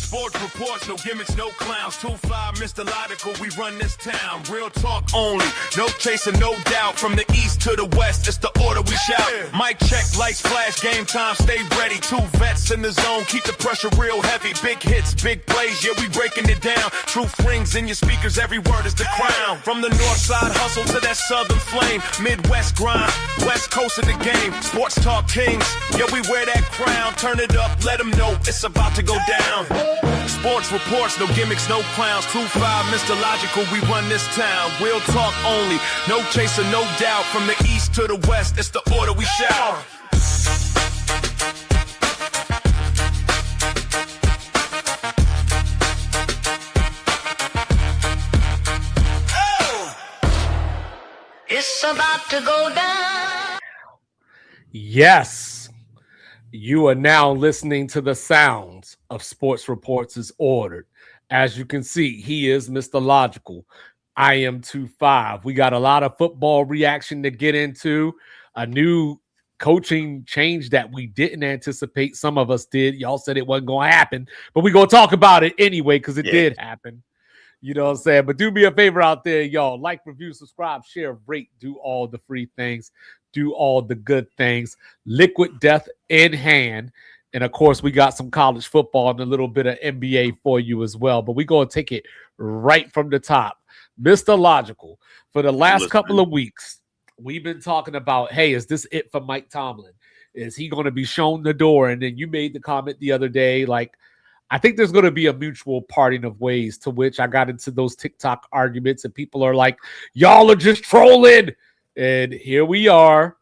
Sports reports, no gimmicks, no clowns. 2-5, Mr. Logical, we run this town. Real talk only, no chasing, no doubt. From the east to the west, it's the order we shout. Mic check, lights flash, game time, stay ready. 2 vets in the zone, keep the pressure real heavy. Big hits, big plays, yeah, we breaking it down. Truth rings in your speakers, every word is the crown. From the north side hustle to that southern flame. Midwest grind, west coast of the game. Sports talk kings, yeah, we wear that crown. Turn it up, let them know it's about to go down. Sports reports, no gimmicks, no clowns. 2-5, Mr. Logical, we run this town. Real talk only, no chaser, no doubt. From the east to the west, it's the order we shout. It's about to go down. Yes, you are now listening to the sounds of Sports Reports is Ordered. As you can see, he is Mr. Logical. I am 2-5. We got a lot of football reaction to get into. A new coaching change that we didn't anticipate. Some of us did. Y'all said it wasn't going to happen, but we're going to talk about it anyway because it did happen. You know what I'm saying? But do me a favor out there, y'all. Like, review, subscribe, share, rate, do all the free things. Do all the good things. Liquid death in hand. And, of course, we got some college football and a little bit of NBA for you as well. But we're going to take it right from the top. Mr. Logical, for the last couple of weeks, we've been talking about, hey, is this it for Mike Tomlin? Is he going to be shown the door? And then you made the comment the other day, like, I think there's going to be a mutual parting of ways, to which I got into those TikTok arguments and people are like, y'all are just trolling. And here we are.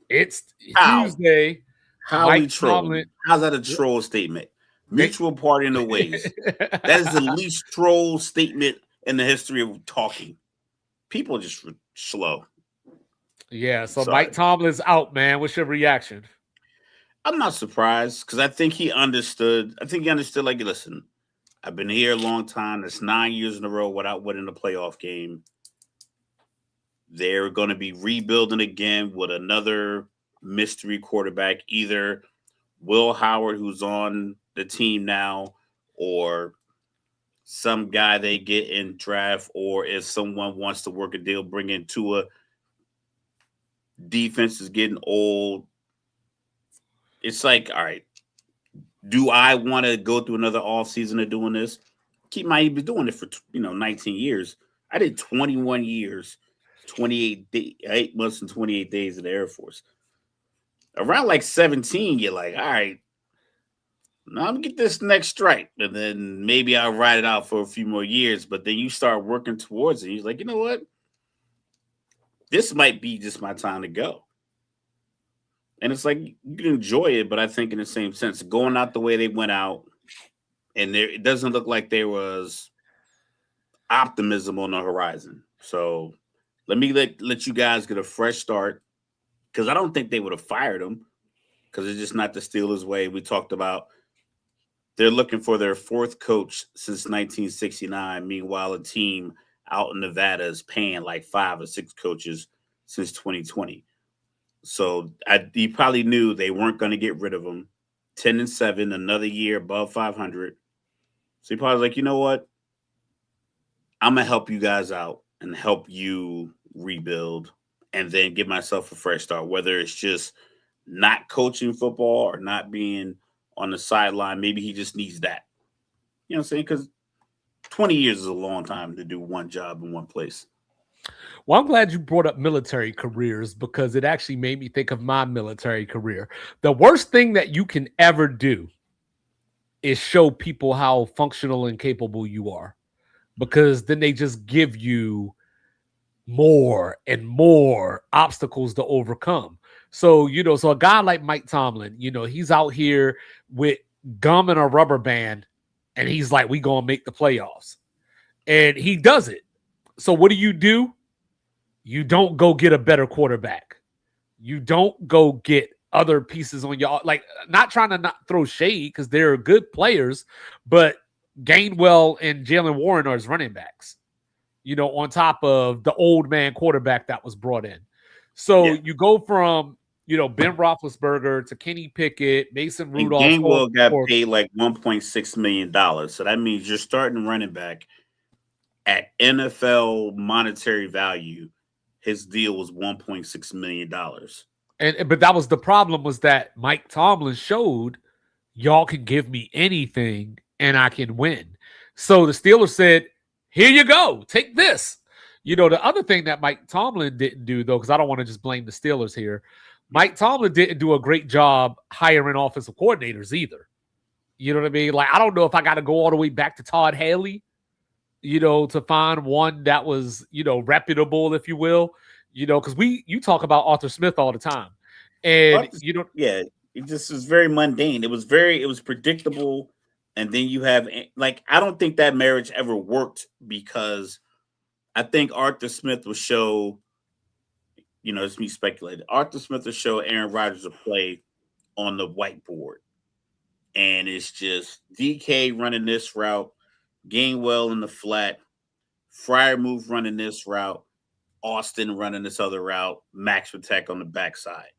It's Tuesday. How Mike we trolling? How's that a troll statement? Mutual parting of ways. That is the least troll statement in the history of talking. People are just slow. Yeah, so sorry. Mike Tomlin's out, man. What's your reaction? I'm not surprised because I think he understood. Like, listen, I've been here a long time. It's 9 years in a row without winning a playoff game. They're going to be rebuilding again with another mystery quarterback, either Will Howard, who's on the team now, or some guy they get in draft, or if someone wants to work a deal, bring in Tua. Defense is getting old. It's like, all right, do I want to go through another offseason of doing this? Keep my been doing it for 19 years. I did 21 years, 8 months and 28 days in the Air Force. Around like 17, you're like, all right, now I'm gonna get this next strike, and then maybe I'll ride it out for a few more years. But then you start working towards it. You're like, you know what? This might be just my time to go. And it's like you can enjoy it, but I think in the same sense, going out the way they went out, and it doesn't look like there was optimism on the horizon. So let me let you guys get a fresh start, because I don't think they would have fired him, because it's just not the Steelers' way. We talked about they're looking for their 4th coach since 1969. Meanwhile, a team out in Nevada is paying like 5 or 6 coaches since 2020. So he probably knew they weren't going to get rid of him. 10-7, another year above 500. So he probably was like, you know what? I'm going to help you guys out and help you rebuild and then give myself a fresh start, whether it's just not coaching football or not being on the sideline. Maybe he just needs that. You know what I'm saying? Because 20 years is a long time to do one job in one place. Well, I'm glad you brought up military careers, because it actually made me think of my military career. The worst thing that you can ever do is show people how functional and capable you are, because then they just give you more and more obstacles to overcome. So, so a guy like Mike Tomlin, he's out here with gum and a rubber band, and he's like, we going to make the playoffs. And he does it. So what do? You don't go get a better quarterback. You don't go get other pieces on your, like, not trying to not throw shade, because they're good players, but Gainwell and Jalen Warren are his running backs, on top of the old man quarterback that was brought in. So you go from, Ben Roethlisberger to Kenny Pickett, Mason And Rudolph. Gainwell got paid like $1.6 million. So that means you're starting running back at NFL monetary value. His deal was $1.6 million. But that was the problem, was that Mike Tomlin showed y'all can give me anything and I can win. So the Steelers said, here you go, take this. The other thing that Mike Tomlin didn't do, though, because I don't want to just blame the Steelers here, Mike Tomlin didn't do a great job hiring offensive coordinators either. You know what I mean? Like, I don't know if I got to go all the way back to Todd Haley, to find one that was, reputable, if you will, because you talk about Arthur Smith all the time. And, yeah, it just was very mundane. It was predictable. And then you have, like, I don't think that marriage ever worked, because I think Arthur Smith will show, it's me speculating. Arthur Smith will show Aaron Rodgers a play on the whiteboard. And it's just DK running this route, Gainwell in the flat, Freiermuth running this route, Austin running this other route, Max Patek on the backside.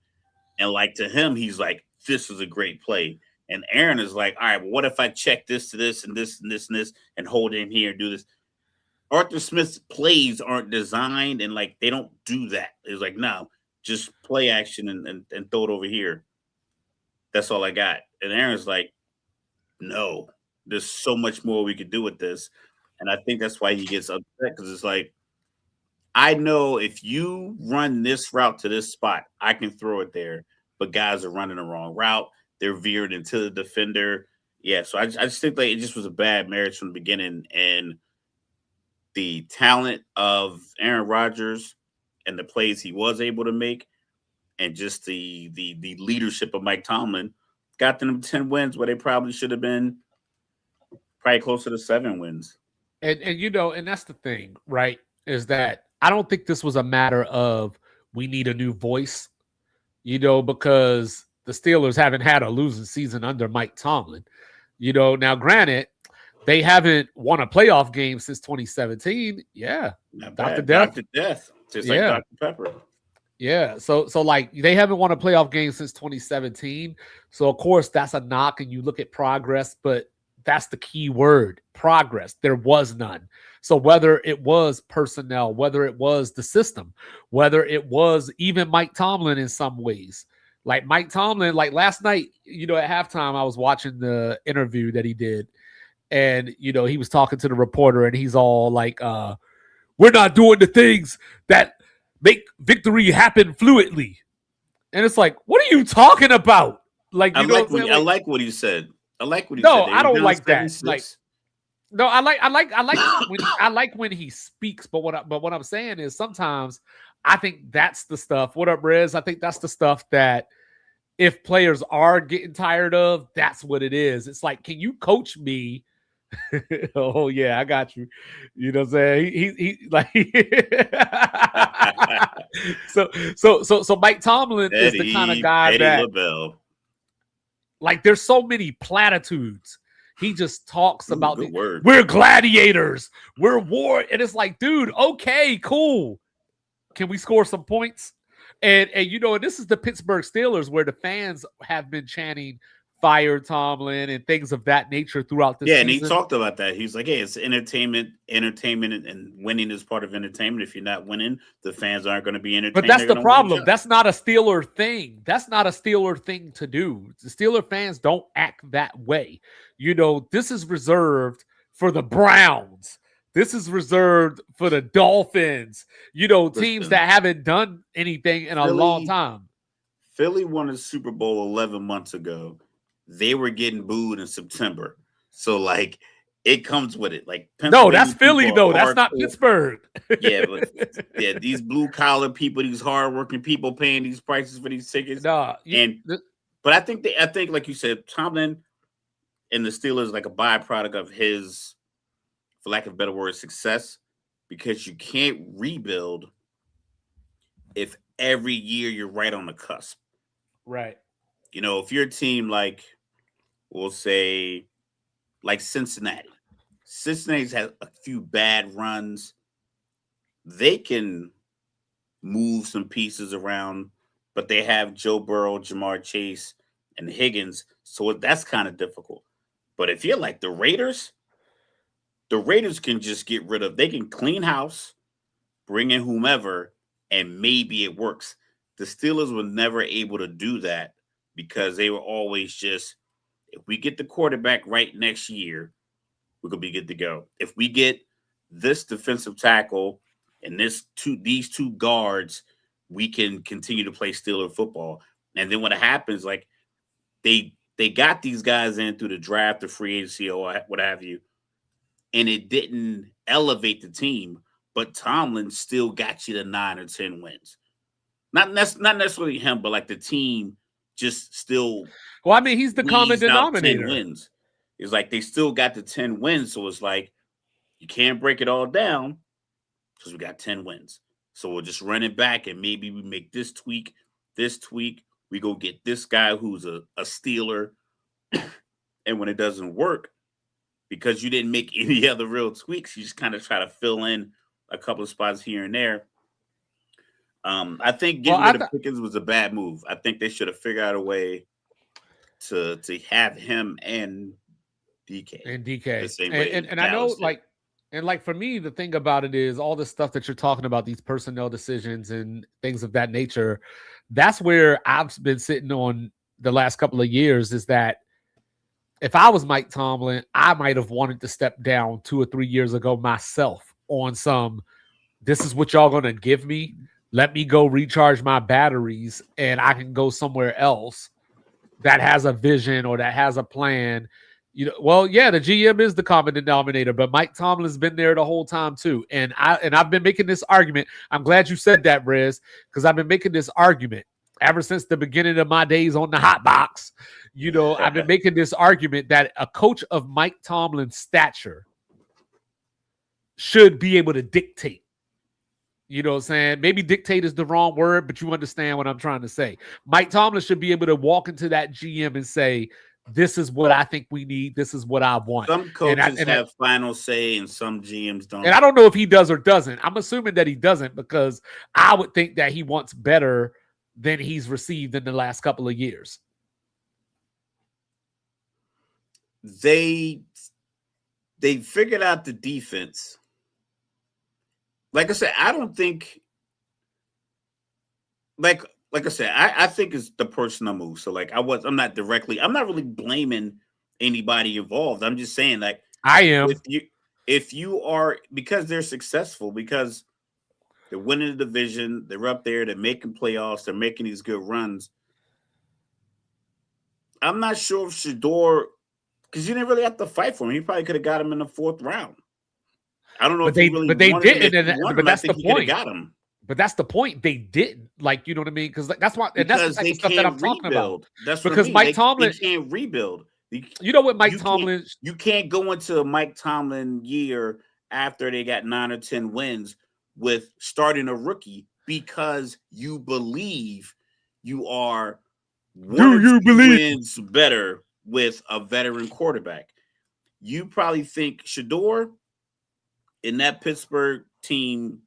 And like, to him, he's like, this is a great play. And Aaron is like, all right, well, what if I check this to this and this and this and this and hold him here and do this? Arthur Smith's plays aren't designed, and like, they don't do that. It's like, no, just play action and throw it over here. That's all I got. And Aaron's like, no, there's so much more we could do with this. And I think that's why he gets upset, because it's like, I know if you run this route to this spot, I can throw it there. But guys are running the wrong route. They're veered into the defender. Yeah, so I just think like it just was a bad marriage from the beginning. And the talent of Aaron Rodgers and the plays he was able to make, and just the leadership of Mike Tomlin, got them 10 wins where they probably should have been probably closer to 7 wins. And that's the thing, right? Is that I don't think this was a matter of we need a new voice, because the Steelers haven't had a losing season under Mike Tomlin. Now granted, they haven't won a playoff game since 2017. Yeah. Dr. Death. Just like Dr. Pepper. Yeah. So like, they haven't won a playoff game since 2017. So of course that's a knock, and you look at progress, but that's the key word, progress. There was none. So whether it was personnel, whether it was the system, whether it was even Mike Tomlin in some ways, like Mike Tomlin, like last night, at halftime, I was watching the interview that he did, and, he was talking to the reporter, and he's all like, we're not doing the things that make victory happen fluidly. And it's like, what are you talking about? Like, I like what he said. I like what he said. No, I don't like that. Like, no, I like when he speaks, but what I'm saying is sometimes I think that's the stuff. What up, Rez? I think that's the stuff that if players are getting tired of, that's what it is. It's like, can you coach me? Oh yeah, I got you. You know what I'm saying? He like so Mike Tomlin is the kind of guy that LaBelle. Like, there's so many platitudes. He just talks about word. We're gladiators, we're war, and it's like, dude, okay, cool. Can we score some points? And this is the Pittsburgh Steelers, where the fans have been chanting fire Tomlin and things of that nature throughout the season. And he talked about that. He's like, hey, it's entertainment, and winning is part of entertainment. If you're not winning, the fans aren't going to be entertained. But that's the problem. That's not a Steeler thing. That's not a Steeler thing to do. The Steeler fans don't act that way. This is reserved for the Browns. This is reserved for the Dolphins. Teams that haven't done anything in a long time. Philly won a Super Bowl 11 months ago. They were getting booed in September. So, like, it comes with it. Like, no, that's Philly, though. That's not Pittsburgh. Yeah, these blue-collar people, these hard-working people paying these prices for these tickets. But I think, like you said, Tomlin and the Steelers like a byproduct of his, for lack of a better word, success, because you can't rebuild if every year you're right on the cusp. Right. If you're a team like, we'll say, like Cincinnati's had a few bad runs. They can move some pieces around but they have Joe Burrow, Jamar Chase, and Higgins, so that's kind of difficult. But if you're like the Raiders can just get rid of. They can clean house, bring in whomever, and maybe it works. The Steelers were never able to do that because they were always just, if we get the quarterback right next year, we're gonna be good to go. If we get this defensive tackle and these two guards, we can continue to play Steeler football. And then what happens, like they got these guys in through the draft, the free agency, or what have you, and it didn't elevate the team. But Tomlin still got you to 9 or 10 wins. Not necessarily him, but like the team just still. Well, I mean, he's the common denominator. 10 wins. It's like they still got the 10 wins, so it's like you can't break it all down because we got 10 wins. So we'll just run it back, and maybe we make this tweak. We go get this guy who's a Steeler, and when it doesn't work, because you didn't make any other real tweaks, you just kind of try to fill in a couple of spots here and there. I think getting rid of Pickens was a bad move. I think they should have figured out a way to have him and DK. And I know, like for me, the thing about it is all the stuff that you're talking about, these personnel decisions and things of that nature, that's where I've been sitting on the last couple of years, is that if I was Mike Tomlin, I might have wanted to step down 2 or 3 years ago myself on some, this is what y'all going to give me. Let me go recharge my batteries and I can go somewhere else that has a vision or that has a plan. You know, well, yeah, the GM is the common denominator, but Mike Tomlin's been there the whole time too. And I've been making this argument. I'm glad you said that, Rez, because I've been making this argument ever since the beginning of my days on the hot box. You know, I've been making this argument that a coach of Mike Tomlin's stature should be able to dictate. You know what I'm saying? Maybe dictate is the wrong word, but you understand what I'm trying to say. Mike Tomlin should be able to walk into that GM and say, this is what I think we need. This is what I want. Some coaches have final say and some GMs don't. And I don't know if he does or doesn't. I'm assuming that he doesn't, because I would think that he wants better than he's received in the last couple of years. They figured out the defense. Like I said, I don't think, like I said, I think it's the personal move. So like I'm not really blaming anybody involved. I'm just saying, like, I am. If you are, because they're successful, because they're winning the division, they're up there, they're making playoffs, they're making these good runs. I'm not sure if Shador, because you didn't really have to fight for him. You probably could have got him in the 4th round. I don't know but if they didn't. But that's the point. Got him. But that's the point. They didn't. Like, you know what I mean? Because that's why. And because that's the type of stuff that I'm talking about. That's because Mike Tomlin, they can't rebuild. You know what Mike Tomlin? You can't go into a Mike Tomlin year after they got 9 or 10 wins with starting a rookie because you believe you are wins better with a veteran quarterback. You probably think Shador in that Pittsburgh team,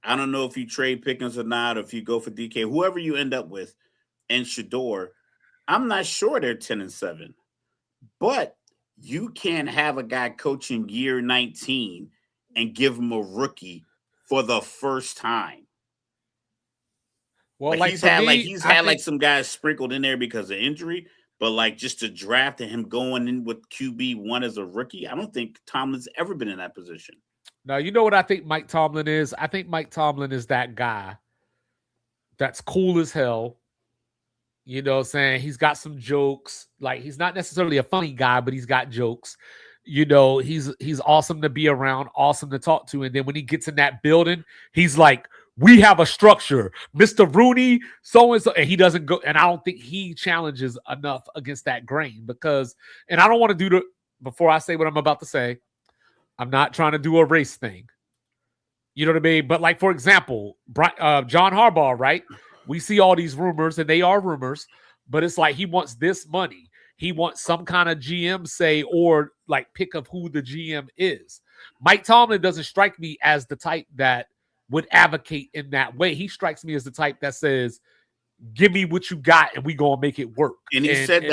I don't know if you trade Pickens or not, or if you go for DK, whoever you end up with, and Shador, I'm not sure they're 10-7. But you can't have a guy coaching year 19 and give him a rookie for the first time. Well, he's had some guys sprinkled in there because of injury, but like just to draft and him going in with QB1 as a rookie, I don't think Tomlin's ever been in that position. Now, you know what I think Mike Tomlin is? I think Mike Tomlin is that guy that's cool as hell. You know what I'm saying? He's got some jokes. Like, he's not necessarily a funny guy, but he's got jokes. You know, he's awesome to be around, awesome to talk to. And then when he gets in that building, he's like, we have a structure. Mr. Rooney, so-and-so. And he doesn't go. And I don't think he challenges enough against that grain because, and I don't want to do before I say what I'm about to say, I'm not trying to do a race thing. You know what I mean? But like, for example, John Harbaugh, right? We see all these rumors, and they are rumors, but it's like he wants this money. He wants some kind of GM say or like pick of who the GM is. Mike Tomlin doesn't strike me as the type that would advocate in that way. He strikes me as the type that says, give me what you got, and we gonna make it work. And he said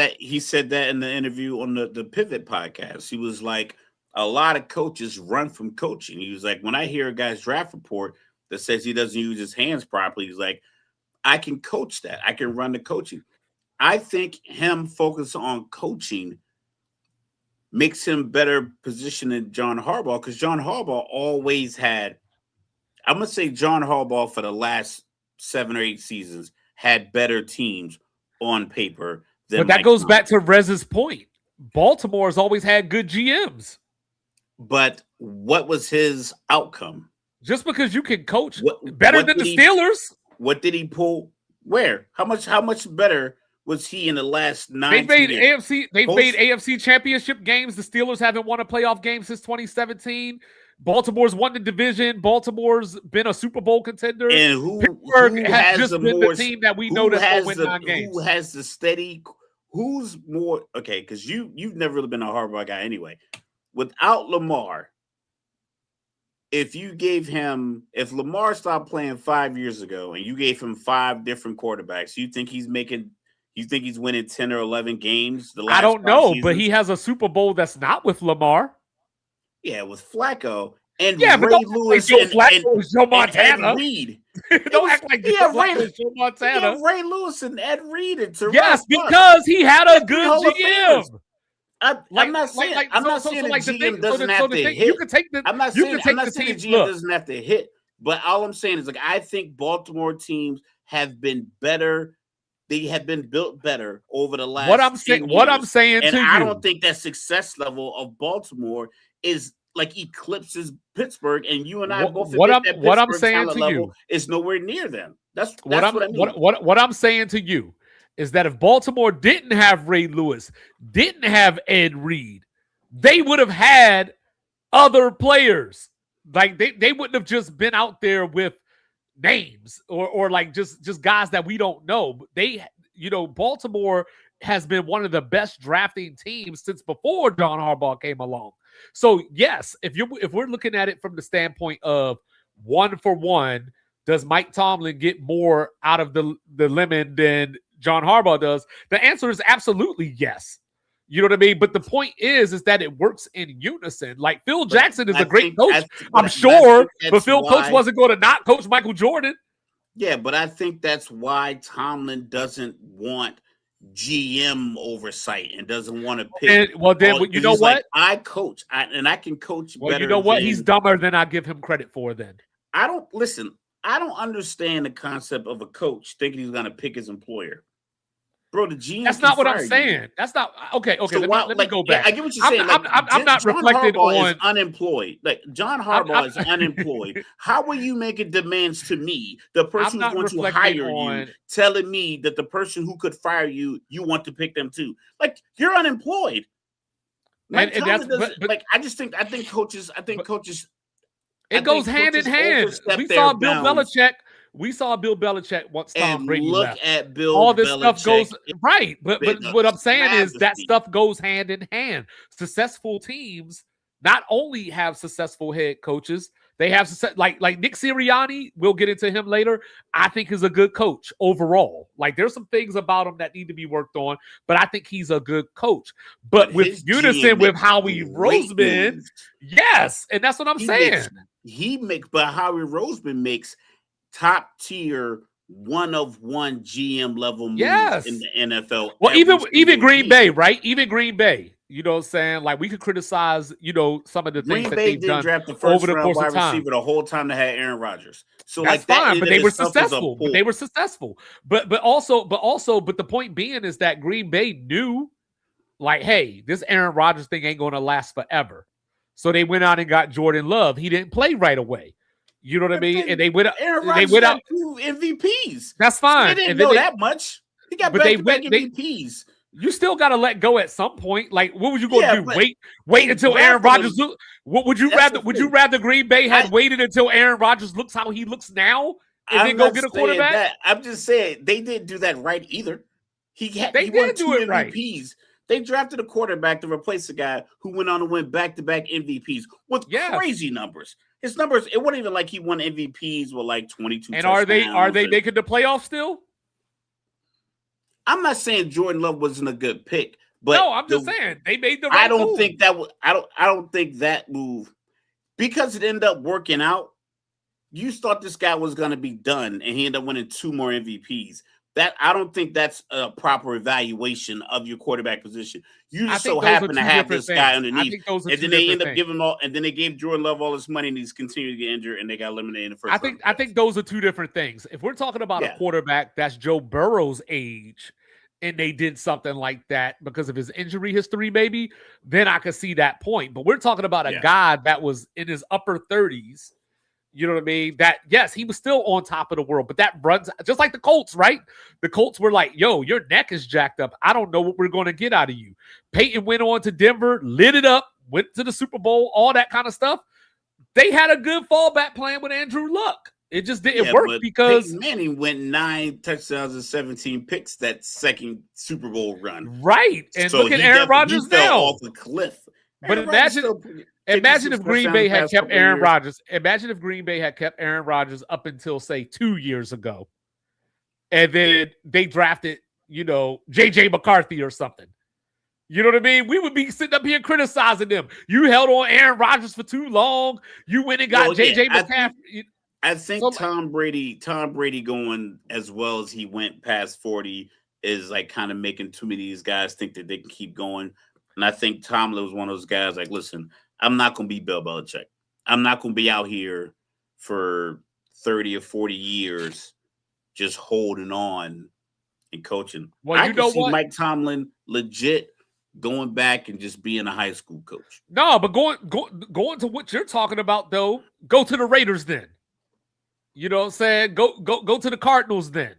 that in the interview on the Pivot podcast. He was like, a lot of coaches run from coaching. He was like, when I hear a guy's draft report that says he doesn't use his hands properly, he's like, I can coach that. I can run the coaching. I think him focus on coaching makes him better positioned than John Harbaugh, because John Harbaugh always had, I'm going to say John Harbaugh for the last 7 or 8 seasons had better teams on paper than But that Mike goes Tomlin. back to Rez's point. Baltimore has always had good GMs. But what was his outcome? Just because you can coach better than the Steelers. What did he pull? Where? How much better was he in the last 9 They years? made AFC championship games. The Steelers haven't won a playoff game since 2017. Baltimore's won the division. Baltimore's been a Super Bowl contender. And Pittsburgh has just been the team that we know that's going to win 9 games. Who has the steady? Who's more okay? Because you've never really been a Harbaugh guy anyway. Without Lamar, if Lamar stopped playing 5 years ago and you gave him 5 different quarterbacks, you think he's winning 10 or 11 games? I don't know, but he has a Super Bowl that's not with Lamar. Yeah, with Flacco and Ray Lewis and Joe Montana. And Reed. Don't act like Joe Montana. Ray Lewis and Ed Reed. Yes, because he had a good GM. I'm not saying the GM doesn't have to hit. You can take the GM doesn't have to hit, but all I'm saying is, like, I think Baltimore teams have been better. They have been built better over the last. What I'm saying, and I don't think that success level of Baltimore is like eclipses Pittsburgh, and you and I both. What I'm saying to you is nowhere near them. That's what I mean. What I'm saying to you is that if Baltimore didn't have Ray Lewis, didn't have Ed Reed, they would have had other players. Like they wouldn't have just been out there with names or like just guys that we don't know. Baltimore has been one of the best drafting teams since before John Harbaugh came along. So yes, if we're looking at it from the standpoint of 1 for 1, does Mike Tomlin get more out of the lemon than John Harbaugh does? The answer is absolutely yes. You know what I mean? But the point is that it works in unison. Like Phil Jackson is a great coach, I'm sure, but Phil Coach wasn't going to not coach Michael Jordan. Yeah, but I think that's why Tomlin doesn't want GM oversight and doesn't want to pick. You know what? Like, I coach, and I can coach better. You know what? He's dumber than I give him credit for. Then I don't understand the concept of a coach thinking he's going to pick his employer. Bro, the GM. That's not what I'm saying. That's not okay. So let me go back. I get what you're saying. I'm not reflecting on unemployed. Like John Harbaugh is unemployed. How are you making demands to me, the person who's going to hire you, telling me that the person who could fire you, you want to pick them too? Like, you're unemployed. I think coaches. It goes hand in hand. We saw Bill Belichick. We saw Bill Belichick once Tom Brady left. At Bill all this Belichick stuff goes right, but what I'm saying is that stuff goes hand in hand. Successful teams not only have successful head coaches, they have success. Like Nick Sirianni. We'll get into him later. I think is a good coach overall. Like there's some things about him that need to be worked on, but I think he's a good coach. But with unison with Howie Roseman, yes, and that's what I'm saying. But Howie Roseman makes top tier 1-of-1 GM level moves in the NFL. Well, even Green Bay, right? Even Green Bay. You know what I'm saying? Like we could criticize, some of the things that they've done draft the over the course of time. Receiver the whole time they had Aaron Rodgers. So that's fine, but they were successful. But the point being is that Green Bay knew, like, hey, this Aaron Rodgers thing ain't going to last forever. So they went out and got Jordan Love. He didn't play right away. You know what I mean? And they went out. Aaron Rodgers got 2 MVPs. That's fine. They didn't know that much. He got back-to-back MVPs. You still got to let go at some point. Like, what was you going to do? Wait until Aaron Rodgers? What would you rather? Would you rather Green Bay had waited until Aaron Rodgers looks how he looks now and then go get a quarterback? I'm just saying they didn't do that right either. He won 2 MVPs. Right. They drafted a quarterback to replace a guy who went on to win back-to-back MVPs with crazy numbers. His numbers, it wasn't even like he won MVPs with like 22. And are they making the playoffs still? I'm not saying Jordan Love wasn't a good pick, but No, I'm just saying they made the right I don't move. think that was. I don't think that move, because it ended up working out. You thought this guy was going to be done, and he ended up winning 2 more MVPs. That I don't think that's a proper evaluation of your quarterback position. You just so happen to have this guy underneath, and then they end up giving all, and then they gave Jordan Love all this money, and he's continued to get injured, and they got eliminated in the first. I think those are 2 different things. If we're talking about a quarterback that's Joe Burrow's age, and they did something like that because of his injury history, maybe, then I could see that point. But we're talking about a guy that was in his upper 30s. You know what I mean? That, yes, he was still on top of the world, but that runs just like the Colts, right? The Colts were like, yo, your neck is jacked up. I don't know what we're going to get out of you. Peyton went on to Denver, lit it up, went to the Super Bowl, all that kind of stuff. They had a good fallback plan with Andrew Luck. It just didn't work because Peyton Manning went 9 touchdowns and 17 picks that second Super Bowl run. Right. And so look at Aaron Rodgers now. Fell off the cliff. But imagine if Green Bay had kept Aaron Rodgers. Imagine if Green Bay had kept Aaron Rodgers up until, say, 2 years ago. And then they drafted, J.J. McCarthy or something. You know what I mean? We would be sitting up here criticizing them. You held on Aaron Rodgers for too long. You went and got J.J. McCaffrey. I think Tom Brady going as well as he went past 40 is like kind of making too many of these guys think that they can keep going. And I think Tomlin was one of those guys like, listen, I'm not going to be Bill Belichick. I'm not going to be out here for 30 or 40 years just holding on and coaching. Well, I can see Mike Tomlin legit going back and just being a high school coach. No, but going to what you're talking about, though, go to the Raiders then. You know what I'm saying? Go to the Cardinals then.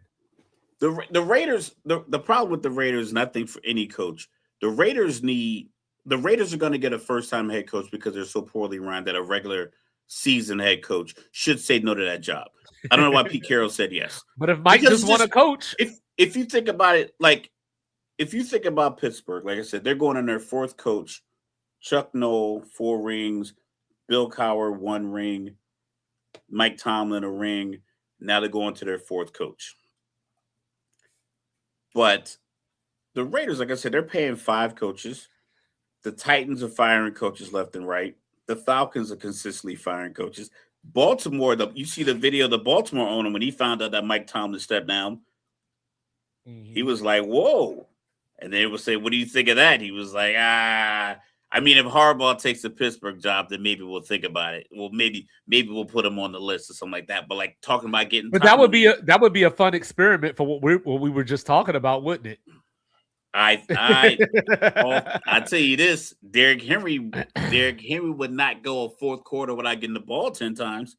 The Raiders, the problem with the Raiders, and I think for any coach, the Raiders are going to get a first-time head coach because they're so poorly run that a regular season head coach should say no to that job. I don't know why Pete Carroll said yes. But if Mike just want to coach. If you think about it, like, if you think about Pittsburgh, like I said, they're going on their 4th coach. Chuck Noll, 4 rings. Bill Cowher, 1 ring. Mike Tomlin, a ring. Now they're going to their 4th coach. But the Raiders, like I said, they're paying 5 coaches. The Titans are firing coaches left and right. The Falcons are consistently firing coaches. Baltimore, you see the video of the Baltimore owner when he found out that Mike Tomlin stepped down. Mm-hmm. He was like, whoa. And they would say, what do you think of that? He was like, I mean, if Harbaugh takes the Pittsburgh job, then maybe we'll think about it. Well, maybe we'll put him on the list or something like that. But like talking about getting, but that would be a fun experiment for what we were just talking about, wouldn't it? I tell you this, Derrick Henry would not go a 4th quarter without getting the ball 10 times.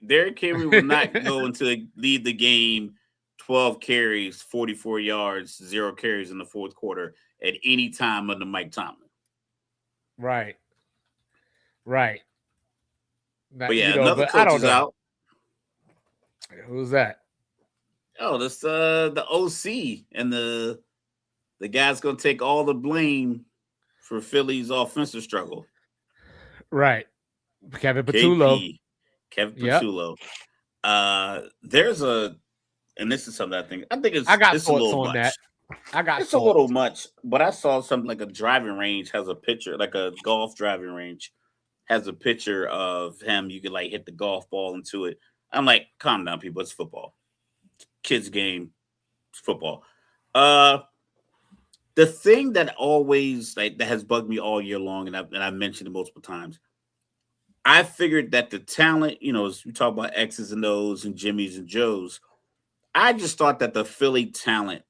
Derrick Henry will not go until lead the game 12 carries, 44 yards, 0 carries in the 4th quarter at any time under Mike Tomlin. Right. But yeah, another coach is out. Who's that? Oh, that's the OC, and the guy's gonna take all the blame for Philly's offensive struggle. Right. Kevin Patullo. Kevin Patullo. Yep. There's and this is something I think it's thoughts a little on much. that. It's a little much, but I saw something like a driving range has a picture, like a golf driving range has a picture of him. You could like hit the golf ball into it. I'm like, calm down, people. It's football. Kids game. It's football. The thing that always that has bugged me all year long, and I've mentioned it multiple times. I figured that the talent, as we talk about X's and O's and Jimmys and Joes, I just thought that the Philly talent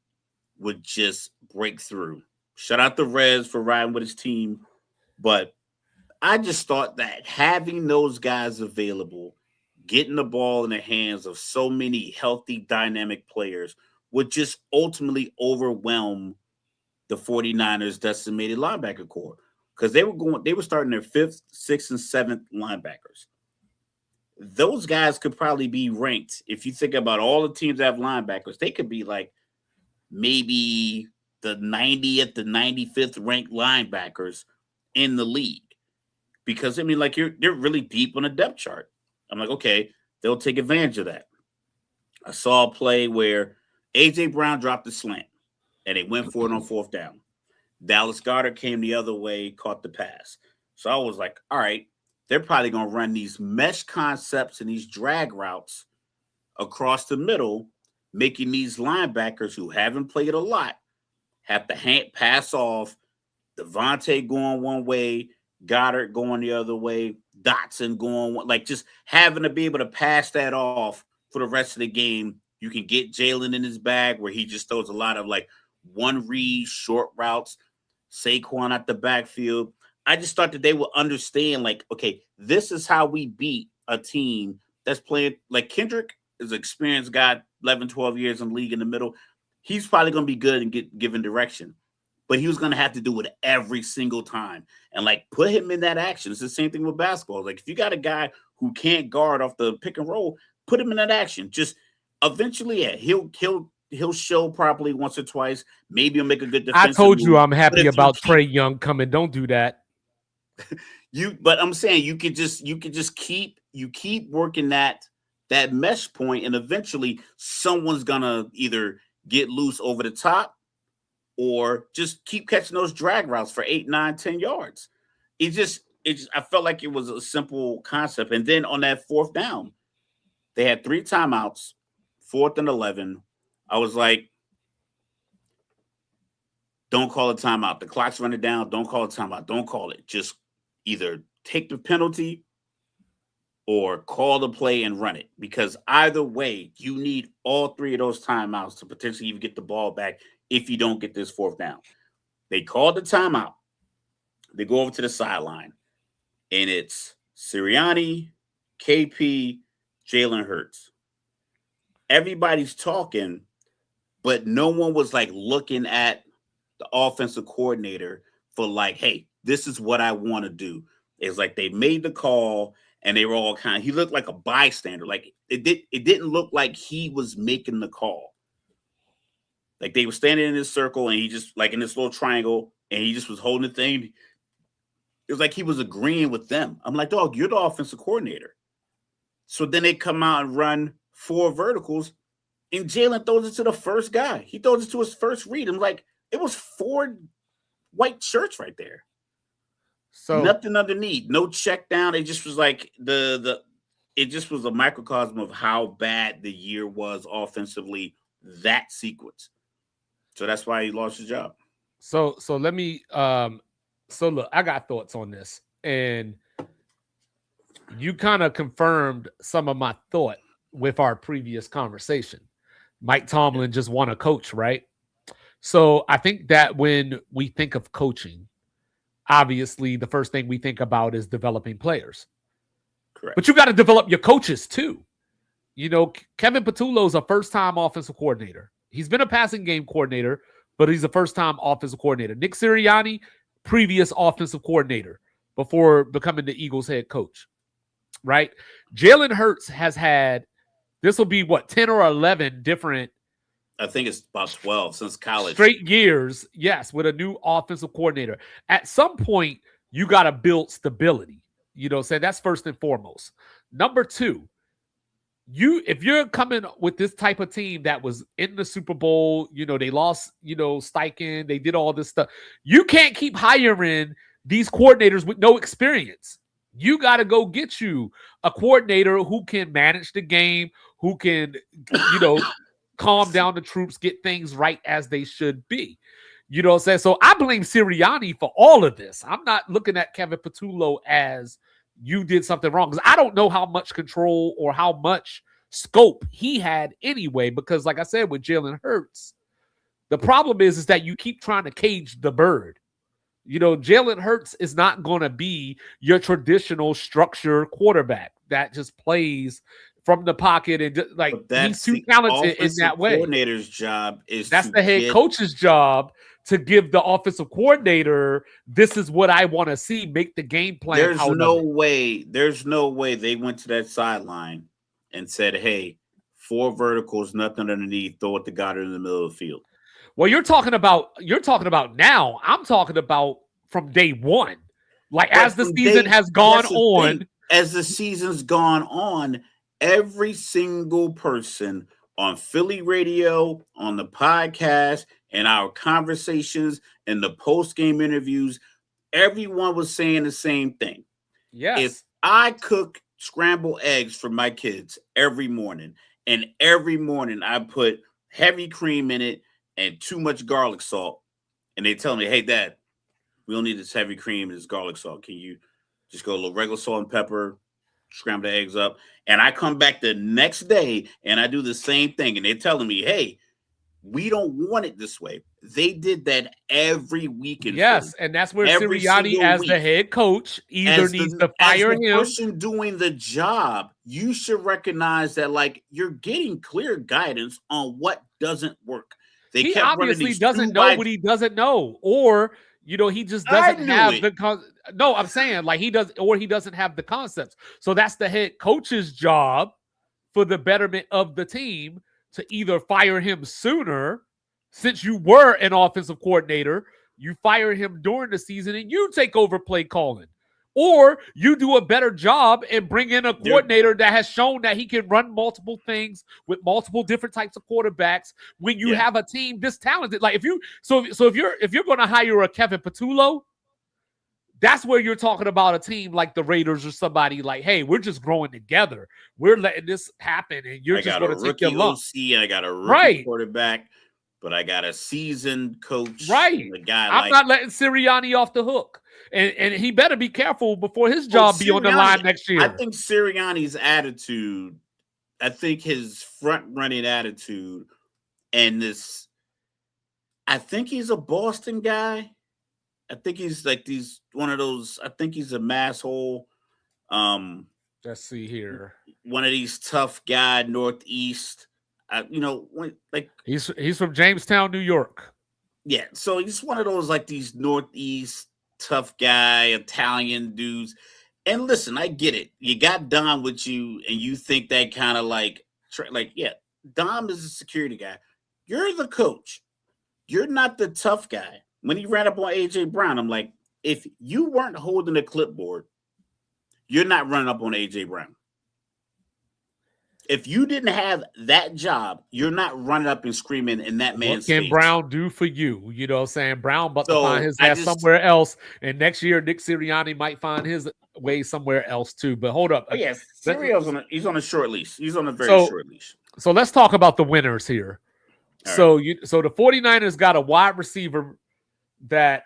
would just break through. Shout out to Rez for riding with his team. But I just thought that having those guys available, getting the ball in the hands of so many healthy, dynamic players would just ultimately overwhelm the 49ers' decimated linebacker core. Because they were starting their 5th, 6th, and 7th linebackers. Those guys could probably be ranked. If you think about all the teams that have linebackers, they could be like maybe the 90th to 95th ranked linebackers in the league. Because, I mean, like they're really deep on the depth chart. I'm like, okay, they'll take advantage of that. I saw a play where A.J. Brown dropped the slant, and they went for it on fourth down. Dallas Goedert came the other way, caught the pass. So I was like, all right, they're probably going to run these mesh concepts and these drag routes across the middle, making these linebackers who haven't played a lot have to pass off. Devontae going one way, Goddard going the other way, Dotson going one, like just having to be able to pass that off for the rest of the game. You can get Jalen in his bag where he just throws a lot of like one read, short routes, Saquon at the backfield. I just thought that they would understand, like, okay, this is how we beat a team that's playing. Like Kendrick is an experienced guy, 11, 12 years in the league in the middle. He's probably going to be good and get given direction. But he was going to have to do it every single time. And, like, put him in that action. It's the same thing with basketball. Like, if you got a guy who can't guard off the pick and roll, put him in that action. Just eventually, yeah, he'll show properly once or twice. Maybe he'll make a good defensive I told you move. I'm happy about Trae Young coming. Don't do that. But I'm saying you could just keep working that mesh point, and eventually someone's gonna either get loose over the top or just keep catching those drag routes for 8, 9, 10 yards. I felt like it was a simple concept. And then on that fourth down, they had 3 timeouts, 4th and 11. I was like, don't call a timeout. The clock's running down. Don't call a timeout. Don't call it. Just either take the penalty or call the play and run it. Because either way, you need all 3 of those timeouts to potentially even get the ball back if you don't get this fourth down. They called the timeout. They go over to the sideline. And it's Sirianni, KP, Jalen Hurts. Everybody's talking, but no one was like looking at the offensive coordinator for like, hey, this is what I want to do. It's like they made the call and they were all he looked like a bystander. Like it didn't look like he was making the call. Like they were standing in this circle and he just like in this little triangle and he just was holding the thing. It was like he was agreeing with them. I'm like, dog, you're the offensive coordinator. So then they come out and run 4 verticals and Jalen throws it to the first guy. He throws it to his first read. I'm like, it was 4 white shirts right there. So nothing underneath, no check down. It just was like it just was a microcosm of how bad the year was offensively, that sequence. So that's why he lost his job. So let me so look, I got thoughts on this, and you kind of confirmed some of my thought with our previous conversation. Mike Tomlin just won a coach, right? So I think that when we think of coaching, obviously the first thing we think about is developing players. Correct. But you got to develop your coaches too. You know, Kevin Patullo's a first-time offensive coordinator. He's been a passing game coordinator, but he's a first-time offensive coordinator. Nick Sirianni, previous offensive coordinator before becoming the Eagles head coach, right? Jalen Hurts has had, this will be what, 10 or 11 different, I think it's about 12 since college. Straight years, yes, with a new offensive coordinator. At some point, you got to build stability. You know what I'm saying? That's first and foremost. Number 2, if you're coming with this type of team that was in the Super Bowl, you know, they lost, you know, Steichen, they did all this stuff. You can't keep hiring these coordinators with no experience. You got to go get you a coordinator who can manage the game, who can, you know, calm down the troops, get things right as they should be. You know what I'm saying? So I blame Sirianni for all of this. I'm not looking at Kevin Patullo as you did something wrong, because I don't know how much control or how much scope he had anyway, because like I said, with Jalen Hurts, the problem is that you keep trying to cage the bird. You know, Jalen Hurts is not going to be your traditional structure quarterback that just plays from the pocket and just, like, he's too talented in that way. Coordinator's job is that's the head coach's job, to give the offensive coordinator, this is what I want to see, make the game plan. There's no way they went to that sideline and said, hey, 4 verticals, nothing underneath, throw it to Goddard in the middle of the field. Well, you're talking about now. I'm talking about from day one. Like, as the season has gone on. As the season's gone on, every single person on Philly radio, on the podcast, and our conversations and the post-game interviews, everyone was saying the same thing. Yes. If I cook scrambled eggs for my kids every morning, and every morning I put heavy cream in it and too much garlic salt, and they tell me, hey, Dad, we don't need this heavy cream and this garlic salt. Can you just go a little regular salt and pepper, scramble the eggs up? And I come back the next day and I do the same thing. And they're telling me, hey, we don't want it this way. They did that every weekend. Yes, and that's where Sirianni, as the head coach, either needs to fire him. As the person doing the job, you should recognize that, like, you're getting clear guidance on what doesn't work. He obviously doesn't know what he doesn't know, or he just doesn't have the. No, I'm saying like he does, or he doesn't have the concepts. So that's the head coach's job for the betterment of the team to either fire him sooner, since you were an offensive coordinator, you fire him during the season and you take over play calling, or you do a better job and bring in a coordinator that has shown that he can run multiple things with multiple different types of quarterbacks. When you have a team this talented, like if you're going to hire a Kevin Patullo, that's where you're talking about a team like the Raiders or somebody like, hey, we're just growing together. We're letting this happen, and you're just going to take your lump. I got a rookie quarterback, but I got a seasoned coach. Right. I'm not letting Sirianni off the hook. And he better be careful before his job be on the line next year. I think Sirianni's attitude, I think his front-running attitude, and this, I think he's a Boston guy. I think he's like one of those. I think he's a masshole. Let's see here. One of these tough guy Northeast. He's from Jamestown, New York. Yeah, so he's one of those like these Northeast tough guy Italian dudes. And listen, I get it. You got Dom with you, and you think that kind of Dom is a security guy. You're the coach. You're not the tough guy. When he ran up on AJ Brown, I'm like, if you weren't holding a clipboard, you're not running up on AJ Brown. If you didn't have that job, you're not running up and screaming in that man's face. What can Brown do for you? You know what I'm saying? Brown but to find his ass somewhere else. And next year, Nick Sirianni might find his way somewhere else too. But hold up. Oh, yes, he's on a short leash. He's on a very short leash. So let's talk about the winners here. So the 49ers got a wide receiver that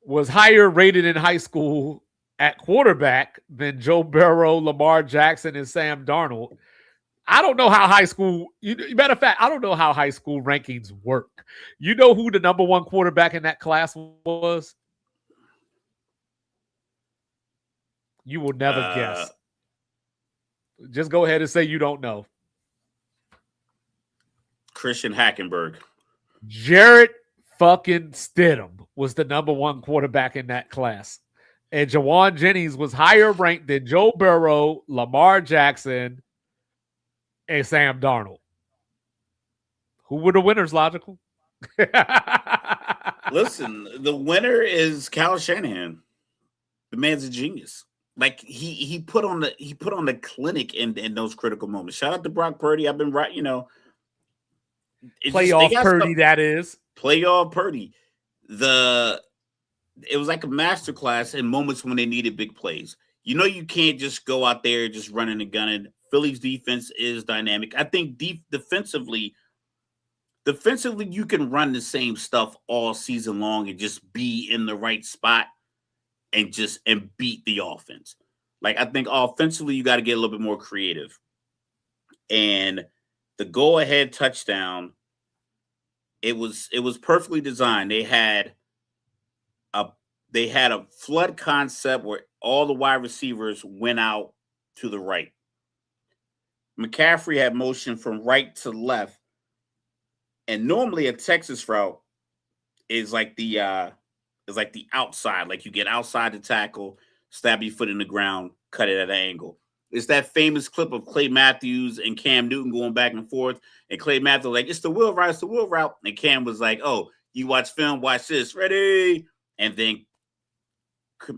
was higher rated in high school at quarterback than Joe Burrow, Lamar Jackson, and Sam Darnold. I don't know how high school, matter of fact, I don't know how high school rankings work. You know who the number one quarterback in that class was? You will never guess. Just go ahead and say you don't know. Christian Hackenberg. Jarrett fucking Stidham was the number one quarterback in that class. And Jawan Jennings was higher ranked than Joe Burrow, Lamar Jackson, and Sam Darnold. Who were the winners, Logical? Listen, the winner is Kyle Shanahan. The man's a genius. Like he put on the clinic in those critical moments. Shout out to Brock Purdy. I've been right, Playoff Purdy, that is. Playoff Purdy. It was like a masterclass in moments when they needed big plays. You can't just go out there just running and gunning. Philly's defense is dynamic. I think defensively, you can run the same stuff all season long and just be in the right spot and beat the offense. Like, I think offensively, you got to get a little bit more creative. And the go-ahead touchdown, it was perfectly designed. They had a flood concept where all the wide receivers went out to the right. McCaffrey had motion from right to left. And normally a Texas route is like the outside. Like, you get outside the tackle, stab your foot in the ground, cut it at an angle. It's that famous clip of Clay Matthews and Cam Newton going back and forth. And Clay Matthews like, it's the wheel route. And Cam was like, oh, you watch film, watch this, ready. And then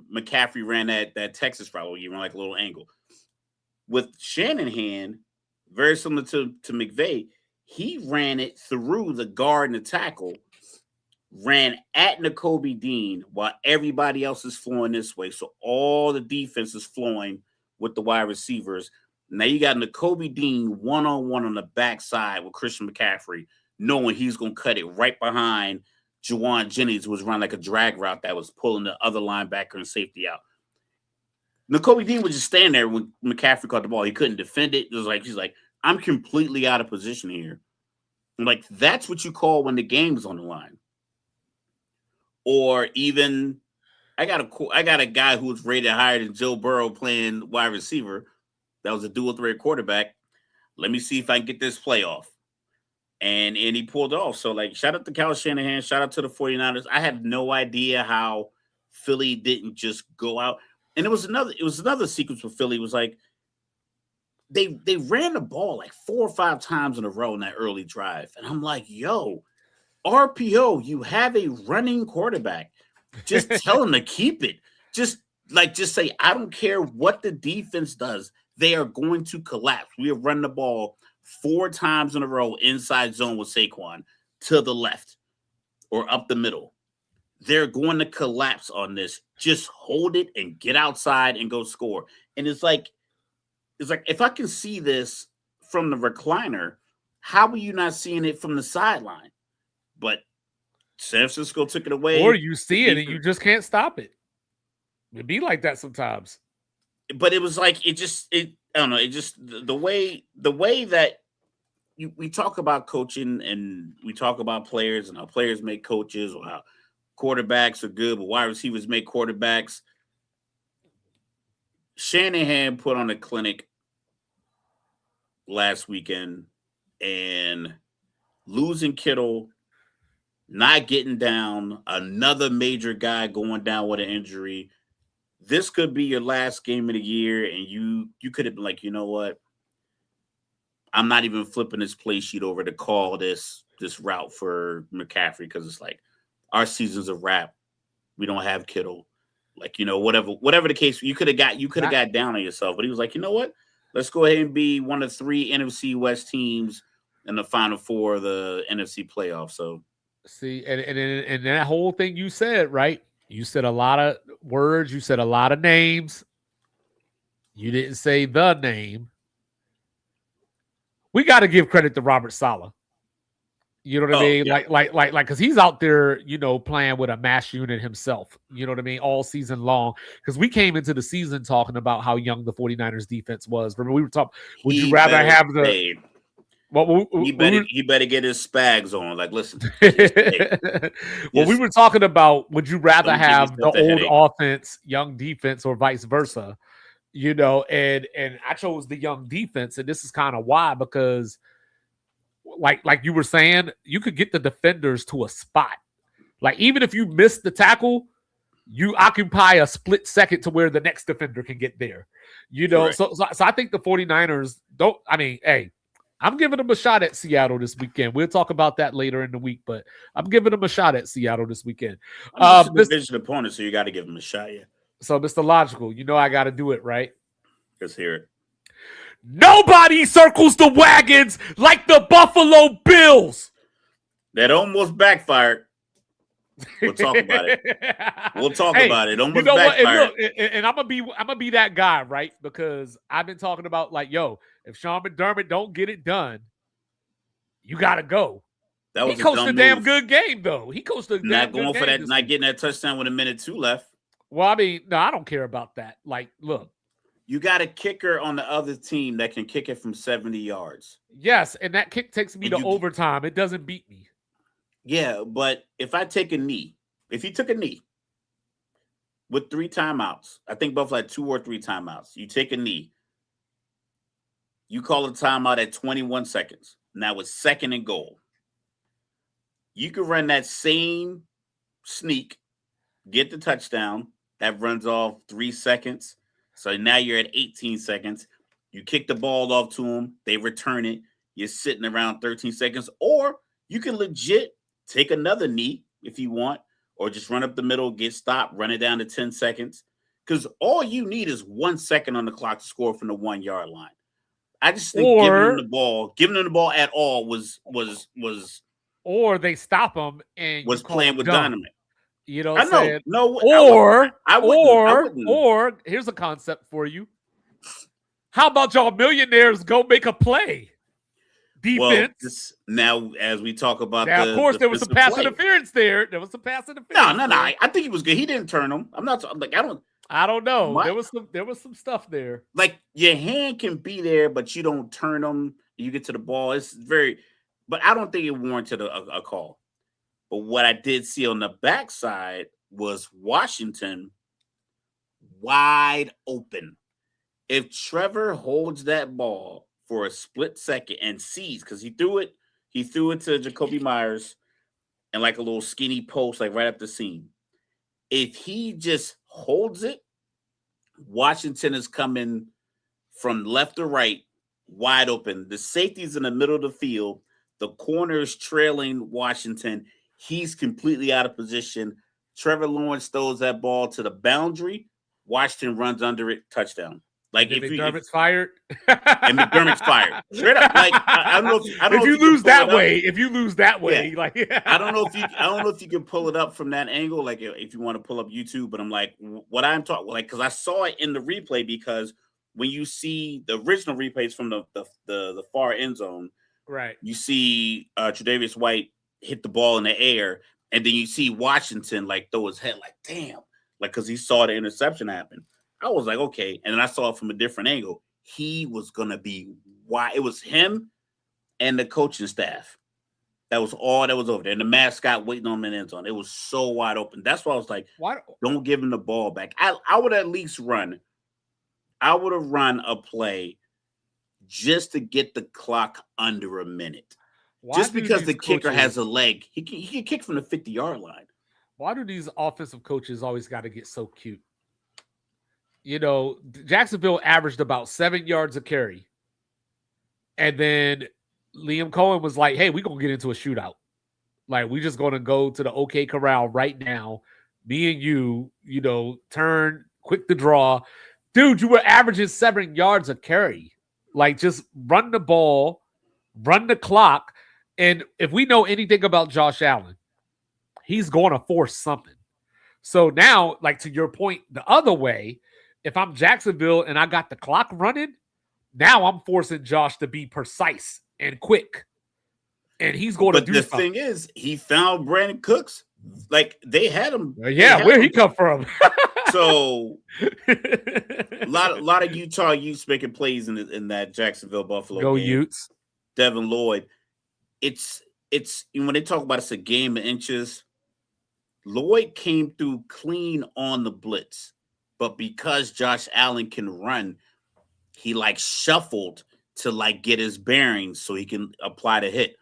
McCaffrey ran that Texas route where you run like a little angle. With Shanahan, very similar to McVay. He ran it through the guard and the tackle, ran at Nakobe Dean while everybody else is flowing this way. So all the defense is flowing with the wide receivers. Now you got Nakobe Dean one-on-one on the backside with Christian McCaffrey, knowing he's going to cut it right behind Juwan Jennings, who was running like a drag route that was pulling the other linebacker and safety out. Nakobe Dean would just stand there when McCaffrey caught the ball. He couldn't defend it. It was like, he's like, I'm completely out of position here. I'm like, that's what you call when the game's on the line. Or even, I got a guy who was rated higher than Joe Burrow playing wide receiver. That was a dual threat quarterback. Let me see if I can get this playoff. And he pulled it off. So, like, shout out to Kyle Shanahan. Shout out to the 49ers. I had no idea how Philly didn't just go out. And it was another sequence with Philly. It was like they ran the ball like 4 or 5 times in a row in that early drive. And I'm like, yo, RPO, you have a running quarterback. Just tell him to keep it. Just say, I don't care what the defense does. They are going to collapse. We have run the ball 4 times in a row inside zone with Saquon to the left or up the middle. They're going to collapse on this. Just hold it and get outside and go score. And it's like if I can see this from the recliner, how are you not seeing it from the sideline? But San Francisco took it away. Or you see it and you just can't stop it. It'd be like that sometimes. But it was like I don't know. It just the way that we talk about coaching and we talk about players and how players make coaches or how quarterbacks are good, but wide receivers make quarterbacks. Shanahan put on a clinic last weekend, and losing Kittle, not getting down, another major guy going down with an injury. This could be your last game of the year, and you could have been like, you know what? I'm not even flipping this play sheet over to call this route for McCaffrey because it's like our season's a wrap. We don't have Kittle. Like, you know, whatever the case, you could have got down on yourself. But he was like, you know what? Let's go ahead and be one of 3 NFC West teams in the Final Four of the NFC playoffs. So, see, and that whole thing you said, right? You said a lot of words. You said a lot of names. You didn't say the name. We got to give credit to Robert Saleh. You know what I mean? Yeah. Like, because he's out there, you know, playing with a mass unit himself. You know what I mean? All season long. Because we came into the season talking about how young the 49ers defense was. Remember, we were talking, would you rather have the... Well, he better get his spags on. Like, listen. Well, we were talking about, would you rather have the old offense, young defense, or vice versa? You know, and I chose the young defense, and this is kind of why, because like you were saying, you could get the defenders to a spot. Like, even if you miss the tackle, you occupy a split second to where the next defender can get there. You know, so I think the 49ers don't, I mean, hey, I'm giving them a shot at Seattle this weekend. We'll talk about that later in the week, but I'm giving them a shot at Seattle this weekend. Division opponent, so you got to give them a shot, yeah. So, Mr. Logical, you know I got to do it, right? Let's hear it. Nobody circles the wagons like the Buffalo Bills. That almost backfired. We'll talk about it. We'll talk about it. Almost backfired. And I'm gonna be that guy, right? Because I've been talking about, like, yo, if Sean McDermott don't get it done, you gotta go. He coached a damn good game, though. He coached a not going for that, not getting that touchdown with 1:02 left. Well, I mean, no, I don't care about that. Like, look, you got a kicker on the other team that can kick it from 70 yards. Yes, and that kick takes me to overtime. It doesn't beat me. Yeah, but if I take a knee, if he took a knee with 3 timeouts, I think both like 2 or 3 timeouts, you take a knee, you call a timeout at 21 seconds. Now it's 2nd and goal. You can run that same sneak, get the touchdown. That runs off 3 seconds. So now you're at 18 seconds. You kick the ball off to them. They return it. You're sitting around 13 seconds. Or you can legit take another knee if you want, or just run up the middle, get stopped, run it down to 10 seconds. Because all you need is 1 second on the clock to score from the 1 yard line. I just think giving them the ball at all was or they stop them and was playing with dumb. dynamite. You know I what I'm saying? No, I wouldn't. Or here's a concept for you. How about y'all millionaires go make a play? Defense. Well, now, as we talk about, of course, there was some pass interference there. There was some pass interference. No. I think he was good. He didn't turn him. I'm not like I don't know. There was some stuff there. Like your hand can be there, but you don't turn them. You get to the ball. It's very, but I don't think it warranted a call. But what I did see on the backside was Washington wide open. If Trevor holds that ball for a split second and sees, because he threw it to Jacoby Myers and like a little skinny post, like right up the seam. If he just holds it, Washington is coming from left to right, wide open. The safety's in the middle of the field. The corner is trailing Washington. He's completely out of position. Trevor Lawrence throws that ball to the boundary. Washington runs under it, touchdown. Like if McDermott's fired, and McDermott's fired, straight up. Like I don't know if you lose that way. If you lose that way, yeah. like I don't know if you can pull it up from that angle. Like if you want to pull up YouTube, but I'm like, what I'm talking like because I saw it in the replay because when you see the original replays from the far end zone, right? You see Tre'Davious White hit the ball in the air, and then you see Washington like throw his head like damn, like because he saw the interception happen. I was like, okay. And then I saw it from a different angle. He was going to be wide. It was him and the coaching staff. That was all that was over there. And the mascot waiting on him in the end zone. It was so wide open. That's why I was like, don't give him the ball back. I would at least run. I would have run a play just to get the clock under a minute. Just because the kicker has a leg. He can kick from the 50-yard line. Why do these offensive coaches always got to get so cute? You know, Jacksonville averaged about 7 yards a carry. And then Liam Cohen was like, hey, we're going to get into a shootout. Like, we just going to go to the OK Corral right now. Me and you know, turn, quick to draw. Dude, you were averaging 7 yards a carry. Like, just run the ball, run the clock. And if we know anything about Josh Allen, he's going to force something. So now, like to your point, the other way, if I'm Jacksonville and I got the clock running, now I'm forcing Josh to be precise and quick. And he's going to do something. But the thing is, he found Brandon Cooks. Like, they had him. Yeah, where'd he come from? So, a lot of Utah Utes making plays in that Jacksonville-Buffalo game. Go game. Utes. Devin Lloyd. It's when they talk about it's a game of inches, Lloyd came through clean on the blitz. But because Josh Allen can run, he like shuffled to like get his bearings so he can apply the hit.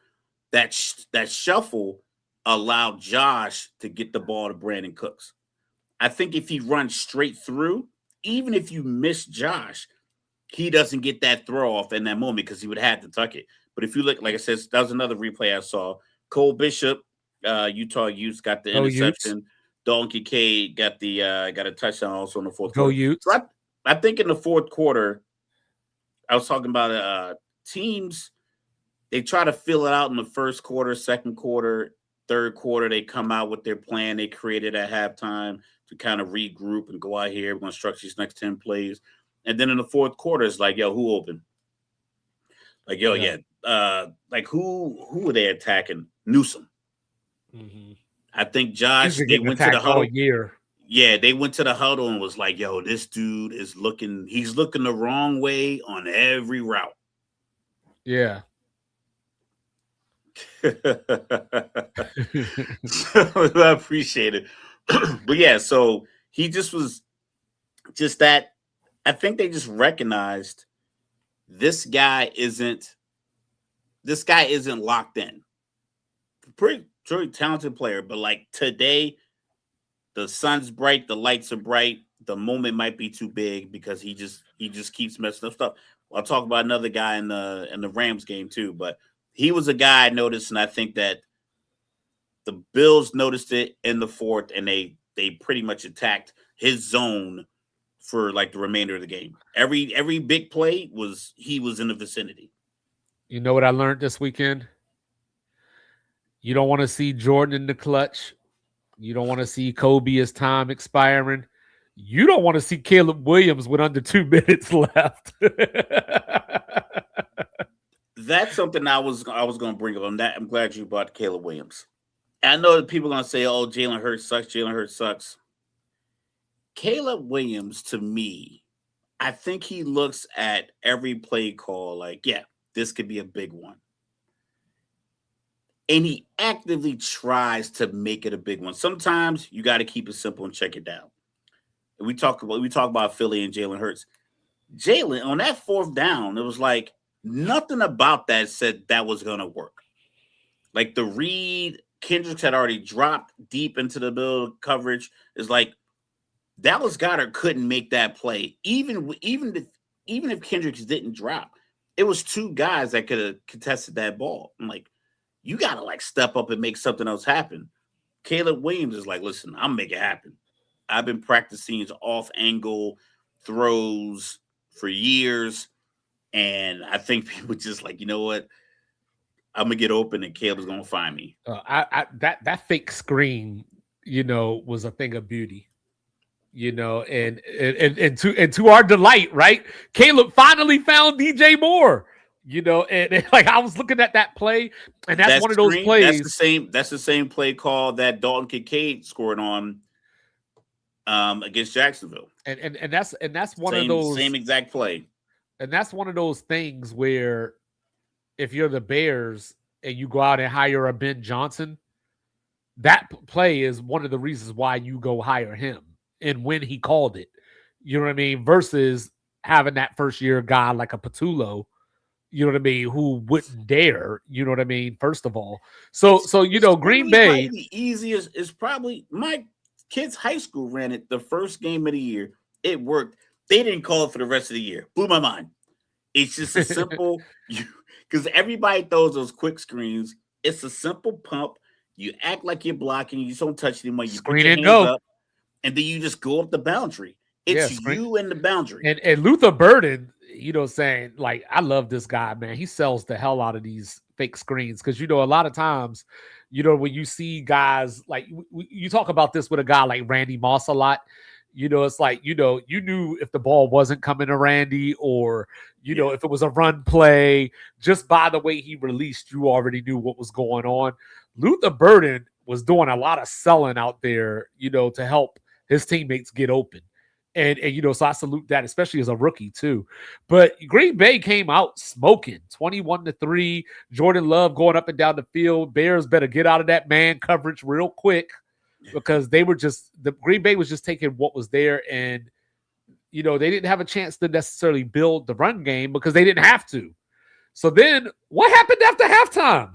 That shuffle allowed Josh to get the ball to Brandon Cooks. I think if he runs straight through, even if you miss Josh, he doesn't get that throw off in that moment because he would have to tuck it. But if you look, like I said, that was another replay I saw. Cole Bishop, Utah Utes, got the interception. Dalton Kincaid got a touchdown also in the fourth quarter. Utes. So I think in the fourth quarter, I was talking about teams, they try to fill it out in the first quarter, second quarter, third quarter. They come out with their plan they created at halftime to kind of regroup and go out here. We're going to structure these next 10 plays. And then in the fourth quarter, it's like, yo, who open? Like, yo, yeah. Like, who are they attacking? Newsom. Mm-hmm. I think Josh, they went to the huddle. All year. Yeah, they went to the huddle and was like, yo, this dude is he's looking the wrong way on every route. Yeah. I appreciate it. But yeah, so he just was just that. I think they just recognized this guy isn't locked in. Pretty talented player, but like today, the sun's bright, the lights are bright. The moment might be too big because he just keeps messing up stuff. I'll talk about another guy in the Rams game too, but he was a guy I noticed, and I think that the Bills noticed it in the fourth, and they pretty much attacked his zone for like the remainder of the game. Every big play he was in the vicinity. You know what I learned this weekend? You don't want to see Jordan in the clutch. You don't want to see Kobe as time expiring. You don't want to see Caleb Williams with under 2 minutes left. That's something I was going to bring up on that. I'm glad you brought Caleb Williams. I know that people are going to say, "Oh, Jalen Hurts sucks. Jalen Hurts sucks." Caleb Williams, to me, I think he looks at every play call like, yeah, this could be a big one. And he actively tries to make it a big one. Sometimes you got to keep it simple and check it down. And we talk about Philly and Jalen Hurts. Jalen, on that 4th down, it was like nothing about that said that was going to work. Like the read, Kendricks had already dropped deep into the middle of coverage. It's like Dallas Goedert couldn't make that play. Even if Kendricks didn't drop, it was 2 guys that could have contested that ball. I'm like, you got to like step up and make something else happen. Caleb Williams is like, listen, I'm make it happen. I've been practicing off angle throws for years. And I think people just like, you know what? I'm gonna get open and Caleb's gonna find me. That fake screen, was a thing of beauty. And to our delight, right? Caleb finally found DJ Moore. And like I was looking at that play, and that's one of those plays. That's the same play call that Dalton Kincaid scored on against Jacksonville. And that's one of those same exact play. And that's one of those things where if you're the Bears and you go out and hire a Ben Johnson, that play is one of the reasons why you go hire him and when he called it. You know what I mean? Versus having that first year guy like a Patullo, you know what I mean, who wouldn't dare, you know what I mean, first of all. So Green Bay. The easiest is probably my kids' high school ran it the first game of the year. It worked. They didn't call it for the rest of the year. Blew my mind. It's just a simple, because everybody throws those quick screens. It's a simple pump. You act like you're blocking. You just don't touch anyone. You screen and go. Up, and then you just go up the boundary. It's you and the boundary. And Luther Burden, saying, like, I love this guy, man. He sells the hell out of these fake screens because, a lot of times, when you see guys, like, you talk about this with a guy like Randy Moss a lot. It's like, you knew if the ball wasn't coming to Randy or, if it was a run play, just by the way he released, you already knew what was going on. Luther Burden was doing a lot of selling out there, to help his teammates get open. And so I salute that, especially as a rookie too. But Green Bay came out smoking 21-3. Jordan Love going up and down the field. Bears better get out of that man coverage real quick. Because the Green Bay was just taking what was there, and they didn't have a chance to necessarily build the run game because they didn't have to. So then, what happened after halftime?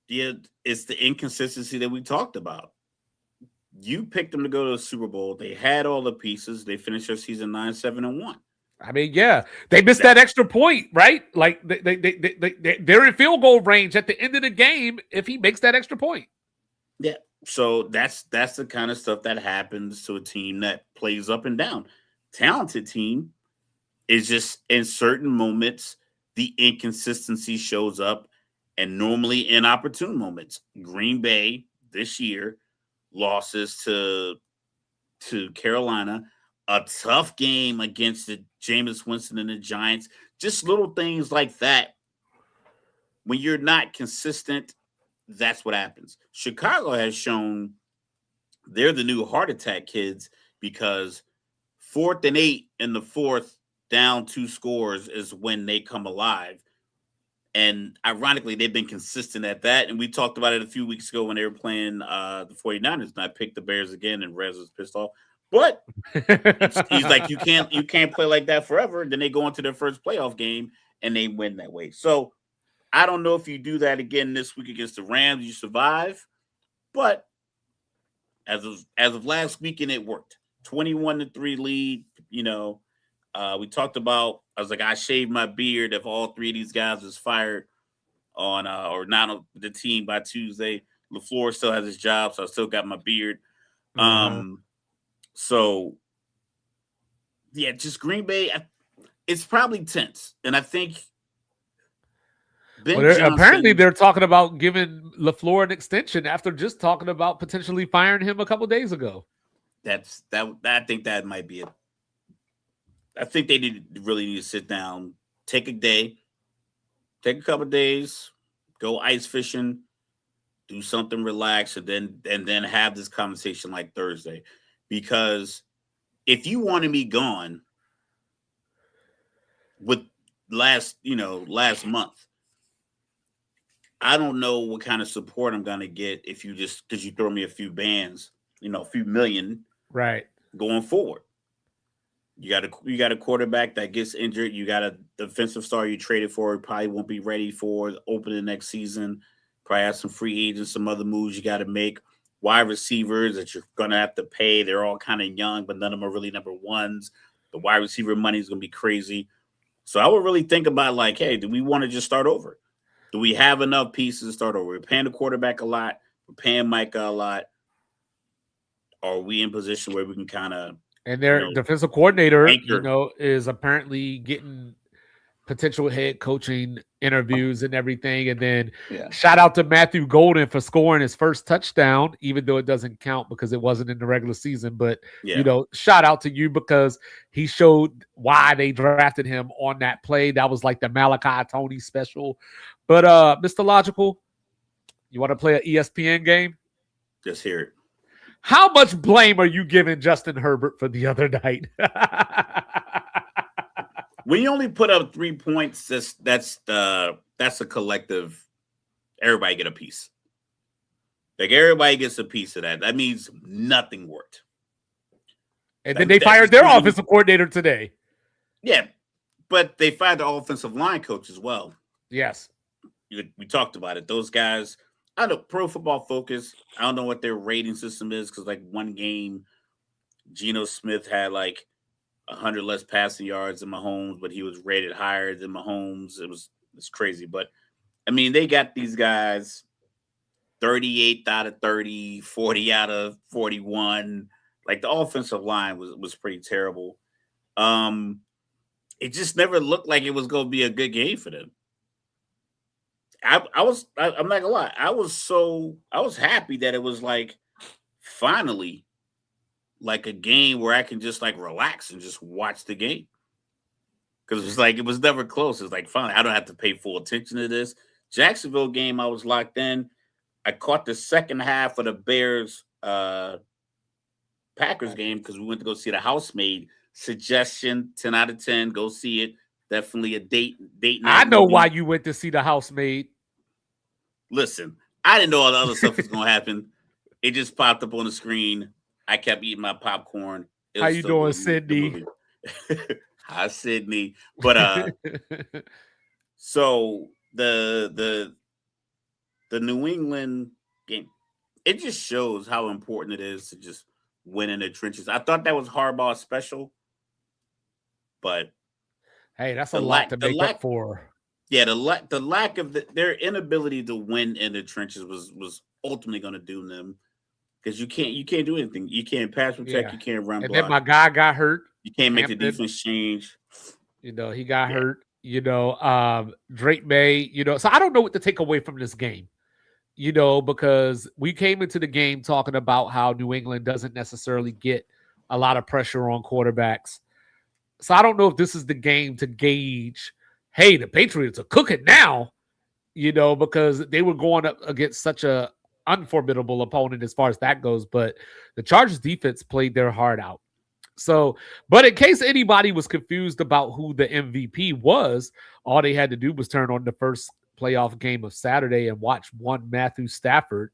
Yeah, it's the inconsistency that we talked about. You picked them to go to the Super Bowl. They had all the pieces. They finished their season 9-7-1. I mean, yeah, they missed that extra point, right? Like they're in field goal range at the end of the game if he makes that extra point. Yeah, so that's the kind of stuff that happens to a team that plays up and down. Talented team is just in certain moments the inconsistency shows up, and normally in opportune moments. Green Bay this year losses to Carolina. A tough game against the Jameis Winston and the Giants. Just little things like that. When you're not consistent, that's what happens. Chicago has shown they're the new heart attack kids because 4th and 8 in the 4th, down 2 scores is when they come alive. And ironically, they've been consistent at that. And we talked about it a few weeks ago when they were playing the 49ers. And I picked the Bears again, and Rez was pissed off. But he's like, you can't play like that forever. Then they go into their first playoff game and they win that way. So I don't know if you do that again this week against the Rams, you survive. But as of last weekend, it worked. 21-3 lead. We talked about. I was like, I shaved my beard if all 3 of these guys was fired on or not on the team by Tuesday. LaFleur still has his job, so I still got my beard. So yeah, just Green Bay. It's probably tense, and I think apparently they're talking about giving LaFleur an extension after just talking about potentially firing him a couple days ago. I think that might be it. I think they really need to sit down, take a day, take a couple of days, go ice fishing, do something relaxed, and then have this conversation like Thursday. Because if you wanted me gone with last month, I don't know what kind of support I'm gonna get if you just because you throw me a few bands, a few million, right, going forward. You got a quarterback that gets injured. You got a defensive star you traded for. Probably won't be ready for opening next season. Probably have some free agents, some other moves you got to make. Wide receivers that you're going to have to pay. They're all kind of young, but none of them are really number ones. The wide receiver money is going to be crazy. So I would really think about like, hey, do we want to just start over? Do we have enough pieces to start over? We're paying the quarterback a lot. We're paying Micah a lot. Are we in position where we can kind of and their defensive coordinator, is apparently getting potential head coaching interviews and everything. And then shout out to Matthew Golden for scoring his first touchdown, even though it doesn't count because it wasn't in the regular season. But, shout out to you because he showed why they drafted him on that play. That was like the Malachi Tony special. But, Mr. Logical, you want to play an ESPN game? Just hear it. How much blame are you giving Justin Herbert for the other night? When you only put up 3 points, that's a collective. Everybody get a piece. Like everybody gets a piece of that. That means nothing worked. And then they fired their offensive coordinator today. Yeah, but they fired the offensive line coach as well. Yes, we talked about it. Those guys. I don't know, Pro Football Focus. I don't know what their rating system is because, like, one game, Geno Smith had like 100 less passing yards than Mahomes, but he was rated higher than Mahomes. It's crazy, but I mean, they got these guys 38 out of 30, 40 out of 41. Like the offensive line was pretty terrible. It just never looked like it was going to be a good game for them. I'm not gonna lie. I was happy that it was like finally like a game where I can just like relax and just watch the game. Because it was never close. It's like finally I don't have to pay full attention to this. Jacksonville game, I was locked in. I caught the second half of the Bears Packers game because we went to go see The Housemaid. Suggestion, 10 out of 10. Go see it. Definitely a date night. I know why you went to see The Housemaid. Listen, I didn't know all the other stuff was going to happen. It just popped up on the screen. I kept eating my popcorn. How you doing, Sydney? Hi, Sydney. But so the New England game, it just shows how important it is to just win in the trenches. I thought that was Harbaugh's special, but hey, that's a lot to make up for. Yeah, the lack of their inability to win in the trenches was ultimately going to doom them because you can't do anything. You can't pass protect. You can't run. And block. then my guy got hurt. You can't make the defense change. He got hurt. Drake May. So I don't know what to take away from this game. Because we came into the game talking about how New England doesn't necessarily get a lot of pressure on quarterbacks. So I don't know if this is the game to gauge, hey, the Patriots are cooking now, because they were going up against such a unformidable opponent as far as that goes. But the Chargers defense played their heart out. So, but in case anybody was confused about who the MVP was, all they had to do was turn on the first playoff game of Saturday and watch one Matthew Stafford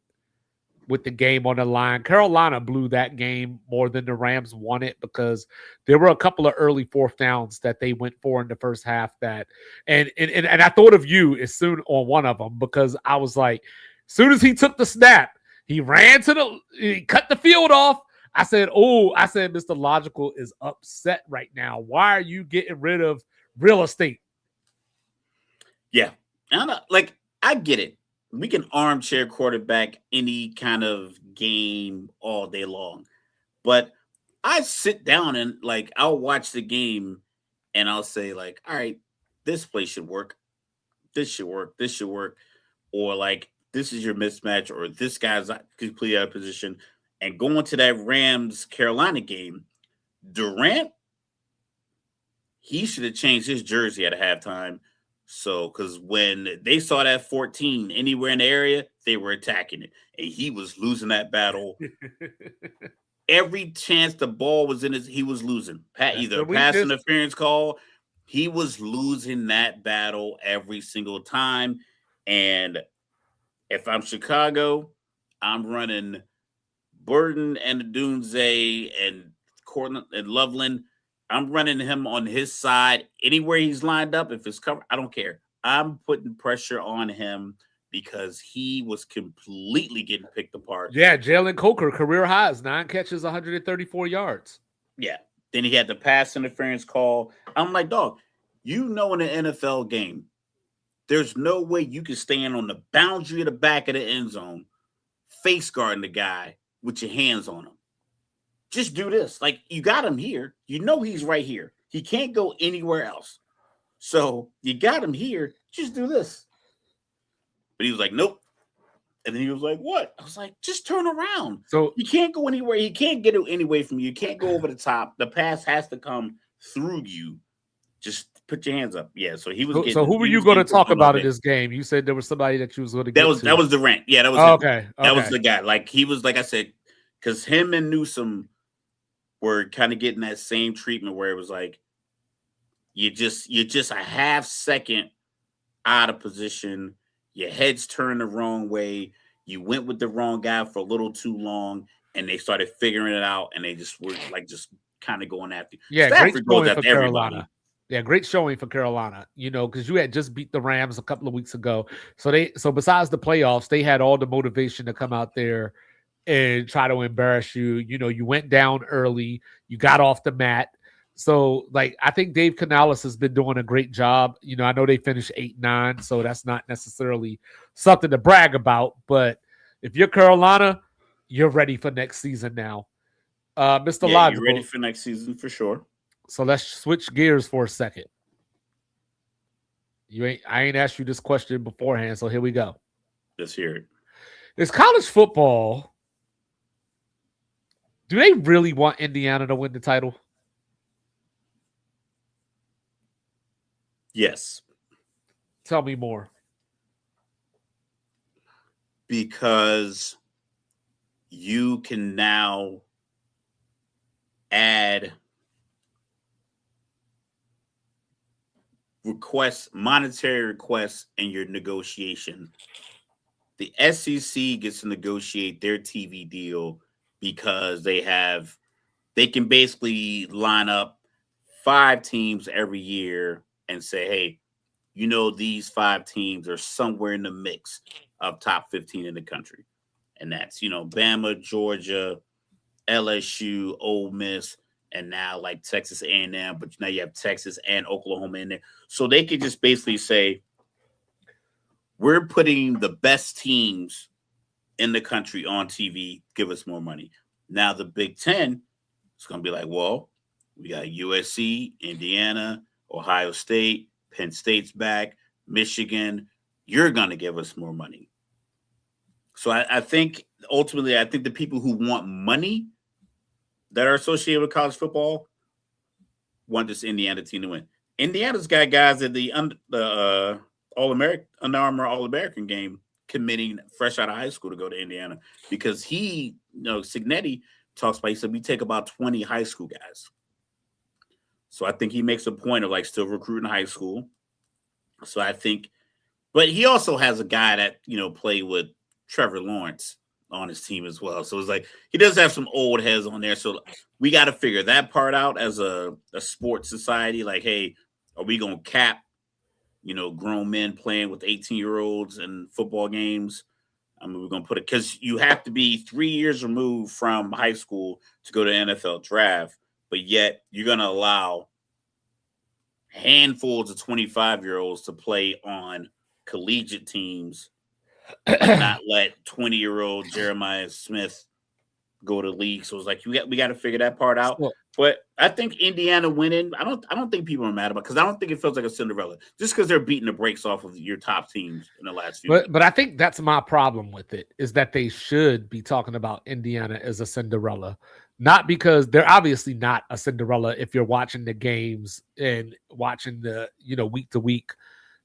with the game on the line. Carolina blew that game more than the Rams won it because there were a couple of early fourth downs that they went for in the first half and I thought of you as soon on one of them because I was like, as soon as he took the snap, he cut the field off. I said, Mr. Logical is upset right now. Why are you getting rid of real estate? Yeah. I get it. We can armchair quarterback any kind of game all day long. But I sit down and like I'll watch the game and I'll say like, all right, this play should work. This should work. This should work. Or like this is your mismatch, or this guy's not completely out of position. And going to that Rams Carolina game, Durant, he should have changed his jersey at a halftime. So, because when they saw that 14 anywhere in the area, they were attacking it, and he was losing that battle. Every chance the ball was in his, he was losing. Either a pass interference call, he was losing that battle every single time. And if I'm Chicago, I'm running Burton and Dunze and Cortland and Loveland. I'm running him on his side anywhere he's lined up. If it's covered, I don't care. I'm putting pressure on him because he was completely getting picked apart. Yeah, Jalen Coker, career highs, 9 catches, 134 yards. Yeah. Then he had the pass interference call. I'm like, dog, in an NFL game, there's no way you can stand on the boundary of the back of the end zone, face guarding the guy with your hands on him. Just do this. Like, you got him here. You know he's right here. He can't go anywhere else. So you got him here. Just do this. But he was like, nope. And then he was like, what? I was like, just turn around. So you can't go anywhere. He can't get it anyway from you. You can't go over the top. The pass has to come through you. Just put your hands up. Yeah. So he was getting, so who were you going to talk about in this game? You said there was somebody that you was going to get that was Durant. Yeah, that was him. Okay. That was the guy. Like, he was, like I said, because him and Newsom were kind of getting that same treatment where it was like you're just a half second out of position. Your head's turned the wrong way. You went with the wrong guy for a little too long, and they started figuring it out, and they just were like just kind of going after you. Yeah, Stafford great showing for Carolina. Yeah, great showing for Carolina. Because you had just beat the Rams a couple of weeks ago. So besides the playoffs, they had all the motivation to come out there and try to embarrass you. You went down early. You got off the mat. So, like, I think Dave Canales has been doing a great job. I know they finished 8-9, so that's not necessarily something to brag about. But if you're Carolina, you're ready for next season now. Mr. Logical, you're ready for next season for sure. So let's switch gears for a second. I ain't asked you this question beforehand, so here we go. Let's hear it. Is college football, do they really want Indiana to win the title? Yes. Tell me more. Because you can now add monetary requests in your negotiation. The SEC gets to negotiate their TV deal because they can basically line up 5 teams every year and say, hey, these 5 teams are somewhere in the mix of top 15 in the country. And that's, Bama, Georgia, LSU, Ole Miss, and now like Texas A&M, but now you have Texas and Oklahoma in there. So they could just basically say, we're putting the best teams in the country on TV, give us more money. Now the Big Ten is going to be like, well, we got USC, Indiana, Ohio State, Penn State's back, Michigan. You're going to give us more money. So I think ultimately, the people who want money that are associated with college football want this Indiana team to win. Indiana's got guys at the All-American, Under Armour All-American game committing fresh out of high school to go to Indiana because Cignetti talks about, he said, we take about 20 high school guys. So I think he makes a point of like still recruiting high school. So I think, but he also has a guy that, played with Trevor Lawrence on his team as well. So it's like, he does have some old heads on there. So we got to figure that part out as a sports society. Like, hey, are we going to cap, grown men playing with 18-year-olds in football games? I mean, we're going to put it, because you have to be 3 years removed from high school to go to NFL draft, but yet you're going to allow handfuls of 25-year-olds to play on collegiate teams and not let 20-year-old Jeremiah Smith go to league. So it's like we got to figure that part out. So, But I think Indiana winning, I don't think people are mad about, because I don't think it feels like a Cinderella just because they're beating the brakes off of your top teams in the last few weeks. but I think that's my problem with it, is that they should be talking about Indiana as a Cinderella. Not because they're obviously not a Cinderella if you're watching the games and watching the, week to week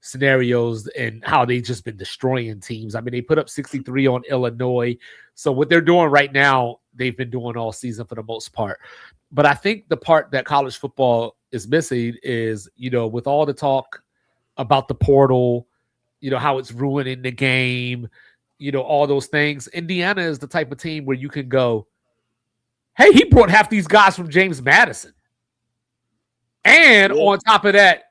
scenarios and how they just been destroying teams. I mean, they put up 63 on Illinois. So what they're doing right now, they've been doing all season for the most part. But I think the part that college football is missing is, with all the talk about the portal, how it's ruining the game, all those things. Indiana is the type of team where you can go, hey, he brought half these guys from James Madison. And on top of that,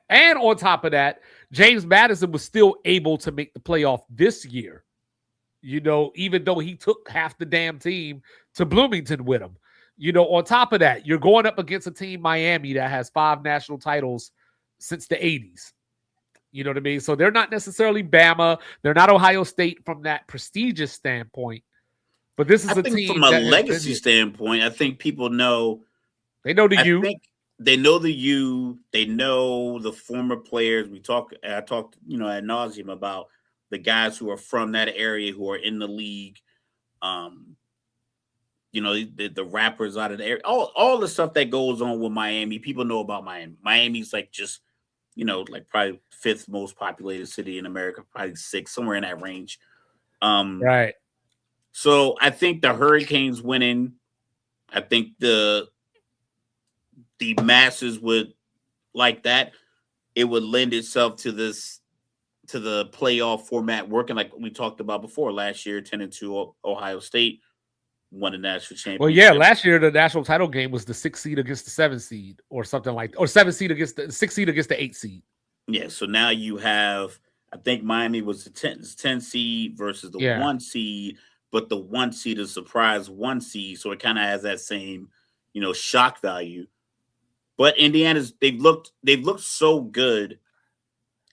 James Madison was still able to make the playoff this year, even though he took half the damn team to Bloomington with him. On top of that, you're going up against a team, Miami, that has 5 national titles since the 80s. You know what I mean? So they're not necessarily Bama. They're not Ohio State from that prestigious standpoint. But this is team from a legacy standpoint, I think people know. They know the U. They know the U. They know the former players. I talked, ad nauseum about the guys who are from that area who are in the league. The rappers out of the area. All the stuff that goes on with Miami. People know about Miami. Miami's like just, like probably 5th most populated city in America, probably 6th, somewhere in that range. Right. So I think the Hurricanes winning, I think the masses would like that. It would lend itself to the playoff format working, like we talked about before. Last year, 10-2 Ohio State won the national championship. Well, yeah, last year the national title game was the 6th seed against the 7th seed, or something like that, or 7th seed against the 6th seed against the 8th seed. Yeah, so now you have, I think Miami was the 10 seed versus the 1 seed. But the 1 seed is surprise 1 seed, so it kind of has that same, shock value. But Indiana's they've looked so good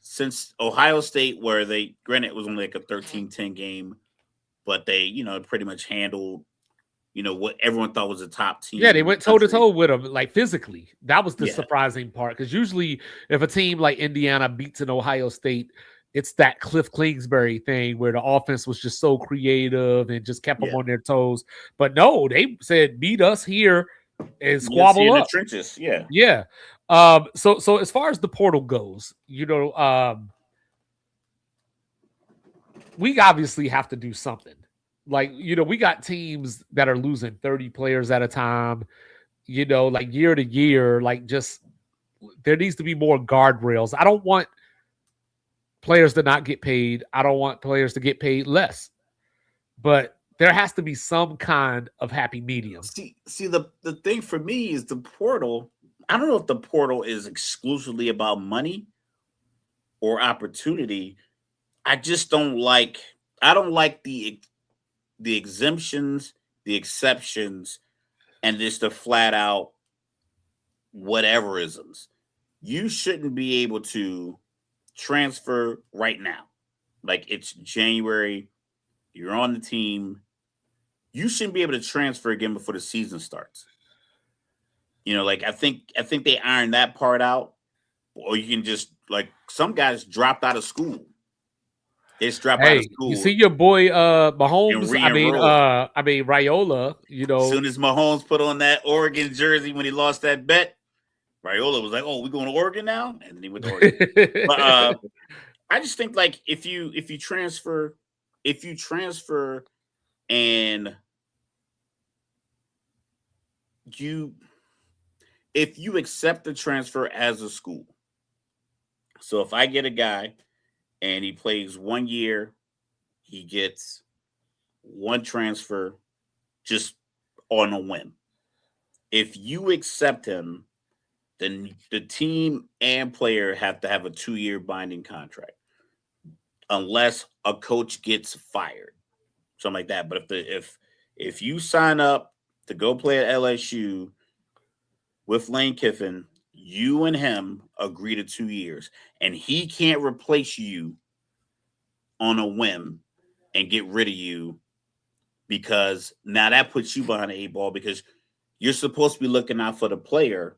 since Ohio State, where granted it was only like a 13-10 game, but they pretty much handled what everyone thought was a top team. Yeah, they went toe to toe with them, like physically. That was the surprising part, because usually if a team like Indiana beats an Ohio State, it's that Cliff Kingsbury thing where the offense was just so creative and just kept them on their toes. But no, they said, beat us here and squabble up. The trenches. Yeah. Yeah. So as far as the portal goes, we obviously have to do something. Like, we got teams that are losing 30 players at a time, like year to year, like just there needs to be more guardrails. I don't want players to not get paid. I don't want players to get paid less, but there has to be some kind of happy medium. See, the thing for me is the portal. I don't know if the portal is exclusively about money or opportunity. I just don't like the exemptions, the exceptions, and just the flat out whateverisms. You shouldn't be able to transfer right now. Like, it's January, you're on the team. You shouldn't be able to transfer again before the season starts. I think they ironed that part out. Or you can just, like, some guys dropped out of school. They just dropped out of school. You see your boy Mahomes. I mean Raiola. As soon as Mahomes put on that Oregon jersey when he lost that bet, Raiola was like, "Oh, we going to Oregon now?" And then he went to Oregon. But I just think, like, if you transfer, and if you accept the transfer as a school. So if I get a guy and he plays 1 year, he gets 1 transfer just on a whim. If you accept him, then the team and player have to have a 2-year binding contract, unless a coach gets fired, something like that. But if you sign up to go play at LSU with Lane Kiffin, you and him agree to 2 years, and he can't replace you on a whim and get rid of you because now that puts you behind the 8 ball because you're supposed to be looking out for the player.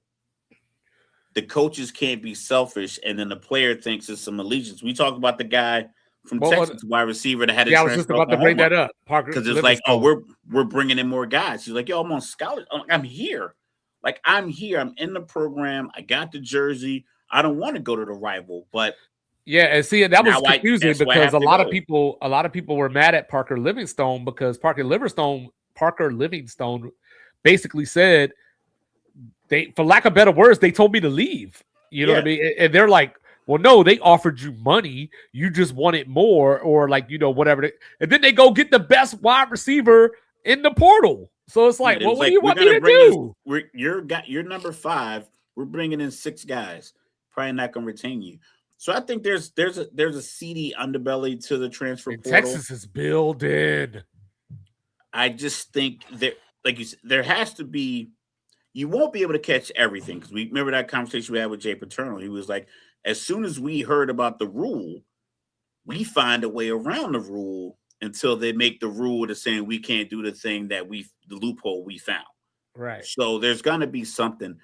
The coaches can't be selfish, and then the player thinks it's some allegiance. We talk about the guy from Texas, wide receiver that had a I was just about to bring that up, Parker, because it's like, oh, we're bringing in more guys. He's like, yo, I'm on scholarship. I'm here. Like, I'm here. I'm in the program. I got the jersey. I don't want to go to the rival, but yeah, and see, that was confusing because a lot of people were mad at Parker Livingstone because Parker Livingstone basically said they, for lack of better words, they told me to leave. You know what I mean? And they're like, well, no, they offered you money. You just wanted more, or like, you know, whatever. And then they go get the best wide receiver in the portal. So it's like, well, what do you want me to do? You're number 5. We're bringing in 6 guys. Probably not going to retain you. So I think there's a seedy underbelly to the transfer portal. Texas is building. I just think that, like you said, there has to be. You won't be able to catch everything because we remember that conversation we had with Jay Paterno. He was like, as soon as we heard about the rule, we find a way around the rule until they make the rule to saying we can't do the thing that the loophole we found. Right. So there's going to be something.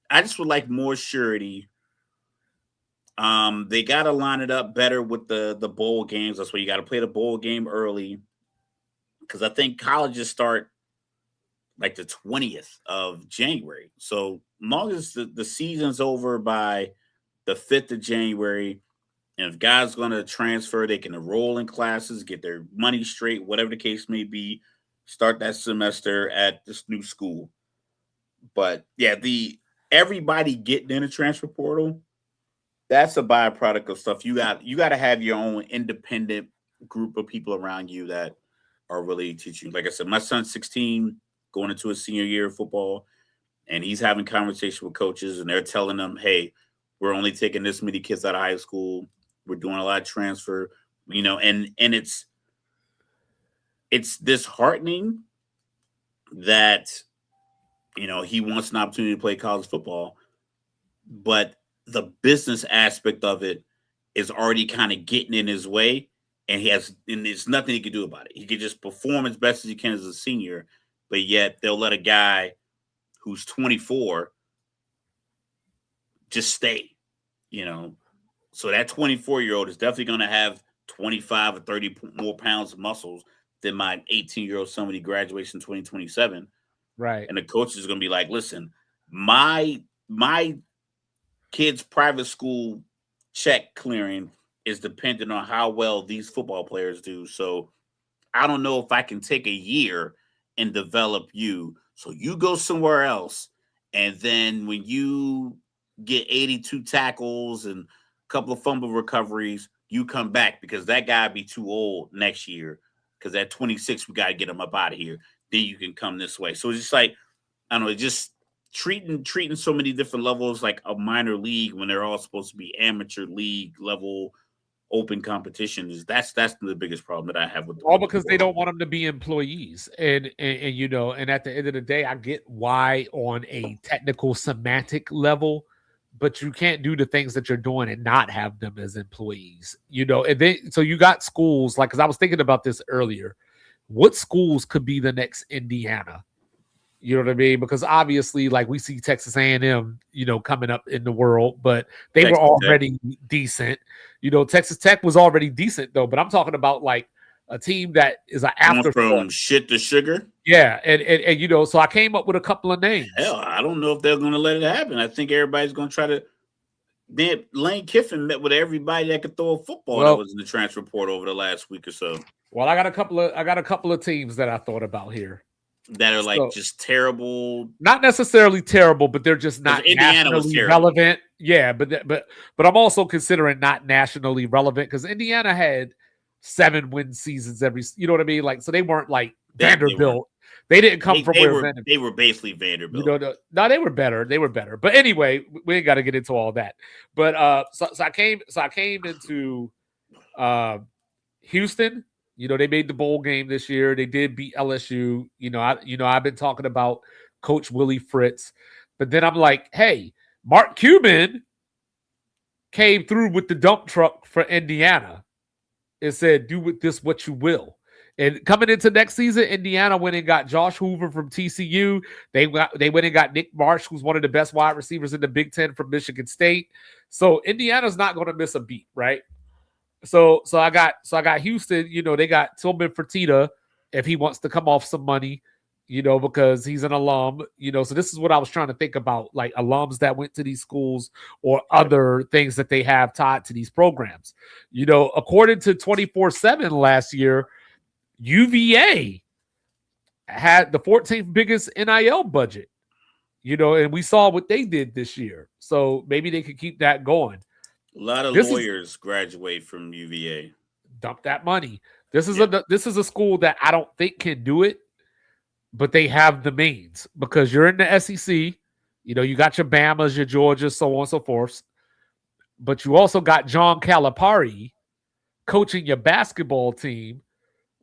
I just would like more surety. They got to line it up better with the bowl games. That's why you got to play the bowl game early because I think colleges start like the 20th of January. So long as the season's over by the 5th of January, and if guys going to transfer, they can enroll in classes, get their money straight, whatever the case may be, start that semester at this new school. But yeah, everybody getting in a transfer portal, that's a byproduct of stuff. You got to have your own independent group of people around you that are really teaching. Like I said, my son's 16, going into his senior year of football, and he's having conversations with coaches, and they're telling them, hey, we're only taking this many kids out of high school. We're doing a lot of transfer, you know, and it's disheartening that, you know, he wants an opportunity to play college football, but the business aspect of it is already kind of getting in his way, and there's nothing he can do about it. He can just perform as best as he can as a senior, but yet they'll let a guy who's 24 just stay, you know. So that 24-year-old is definitely going to have 25 or 30 more pounds of muscles than my 18-year-old son when he graduates in 2027. Right. And the coach is going to be like, listen, my kid's private school check clearing is dependent on how well these football players do. So I don't know if I can take a year and develop you. So you go somewhere else. And then when you get 82 tackles and a couple of fumble recoveries, you come back because that guy be too old next year. Because at 26, we got to get him up out of here. Then you can come this way. So it's just like, I don't know, just treating so many different levels like a minor league when they're all supposed to be amateur league level open competition that's the biggest problem that I have with all because they don't want them to be employees. And you know, and at the end of the day, I get why on a technical semantic level, but you can't do the things that you're doing and not have them as employees, you know. And then so you got schools like, because I was thinking about this earlier, what schools could be the next Indiana? You know what I mean? Because obviously, like we see Texas A&M, you know, coming up in the world, but they were already decent. You know, Texas Tech was already decent though, but I'm talking about like a team that is an afterthought. From shit to sugar. Yeah, and you know, so I came up with a couple of names. Hell, I don't know if they're going to let it happen. I think everybody's going to try to. Then Lane Kiffin met with everybody that could throw a football that was in the transfer portal over the last week or so. Well, I got a couple of teams that I thought about here that are like just terrible. Not necessarily terrible, but they're just not nationally relevant. Yeah, but I'm also considering not nationally relevant because Indiana had 7 win seasons you know what I mean? Like, so they weren't like Vanderbilt. They didn't come from where Vanderbilt. They were basically Vanderbilt. You know, no, they were better. They were better. But anyway, we ain't got to get into all that. But so I came into Houston. You know, they made the bowl game this year. They did beat LSU. You know, I've been talking about Coach Willie Fritz, but then I'm like, hey, Mark Cuban came through with the dump truck for Indiana and said, do with this what you will. And coming into next season, Indiana went and got Josh Hoover from TCU. They went and got Nick Marsh, who's one of the best wide receivers in the Big Ten from Michigan State. So Indiana's not going to miss a beat, right? So I got Houston. They got Tillman Fertitta if he wants to come off some money, because he's an alum. So this is what I was trying to think about, like alums that went to these schools or other things that they have tied to these programs. According to 24/7 last year, UVA had the 14th biggest NIL budget. And we saw what they did this year. So maybe they could keep that going. A lot of lawyers graduate from UVA. Dump that money. This is a school that I don't think can do it, but they have the means because you're in the SEC. You got your Bamas, your Georgias, so on and so forth. But you also got John Calipari coaching your basketball team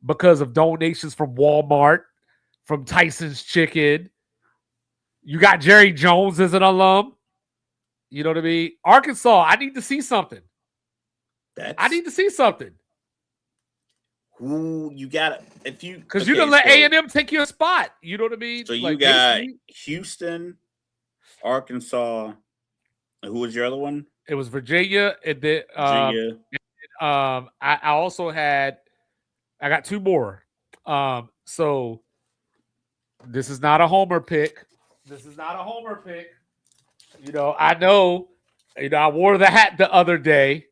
because of donations from Walmart, from Tyson's Chicken. You got Jerry Jones as an alum. You know what I mean? Arkansas, I need to see something. I need to see something. Who you got? If you because you don't let A&M take your spot. You know what I mean? So you got Houston, Arkansas. And who was your other one? It was Virginia. And then Virginia. I also had. I got two more. So this is not a homer pick. I know, I wore the hat the other day,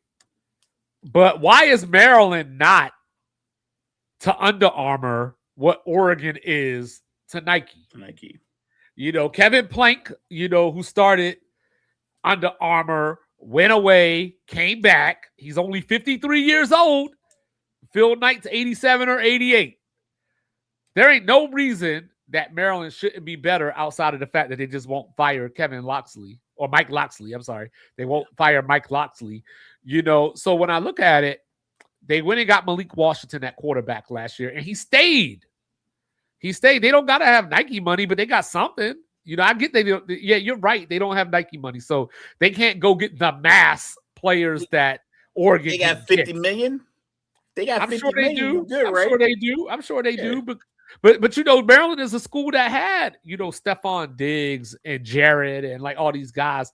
but why is Maryland not to Under Armour what Oregon is to Nike? Kevin Plank, who started Under Armour, went away, came back. He's only 53 years old. Phil Knight's 87 or 88. There ain't no reason that Maryland shouldn't be better outside of the fact that they just won't fire Kevin Loxley or Mike Loxley. I'm sorry. They won't fire Mike Loxley. So when I look at it, they went and got Malik Washington at quarterback last year, and he stayed. They don't got to have Nike money, but they got something. I get yeah, you're right. They don't have Nike money, so they can't go get the mass players that Oregon. They got 50 million. They got. I'm sure they do. I'm sure they do. But Maryland is a school that had Stephon Diggs and Jared and like all these guys.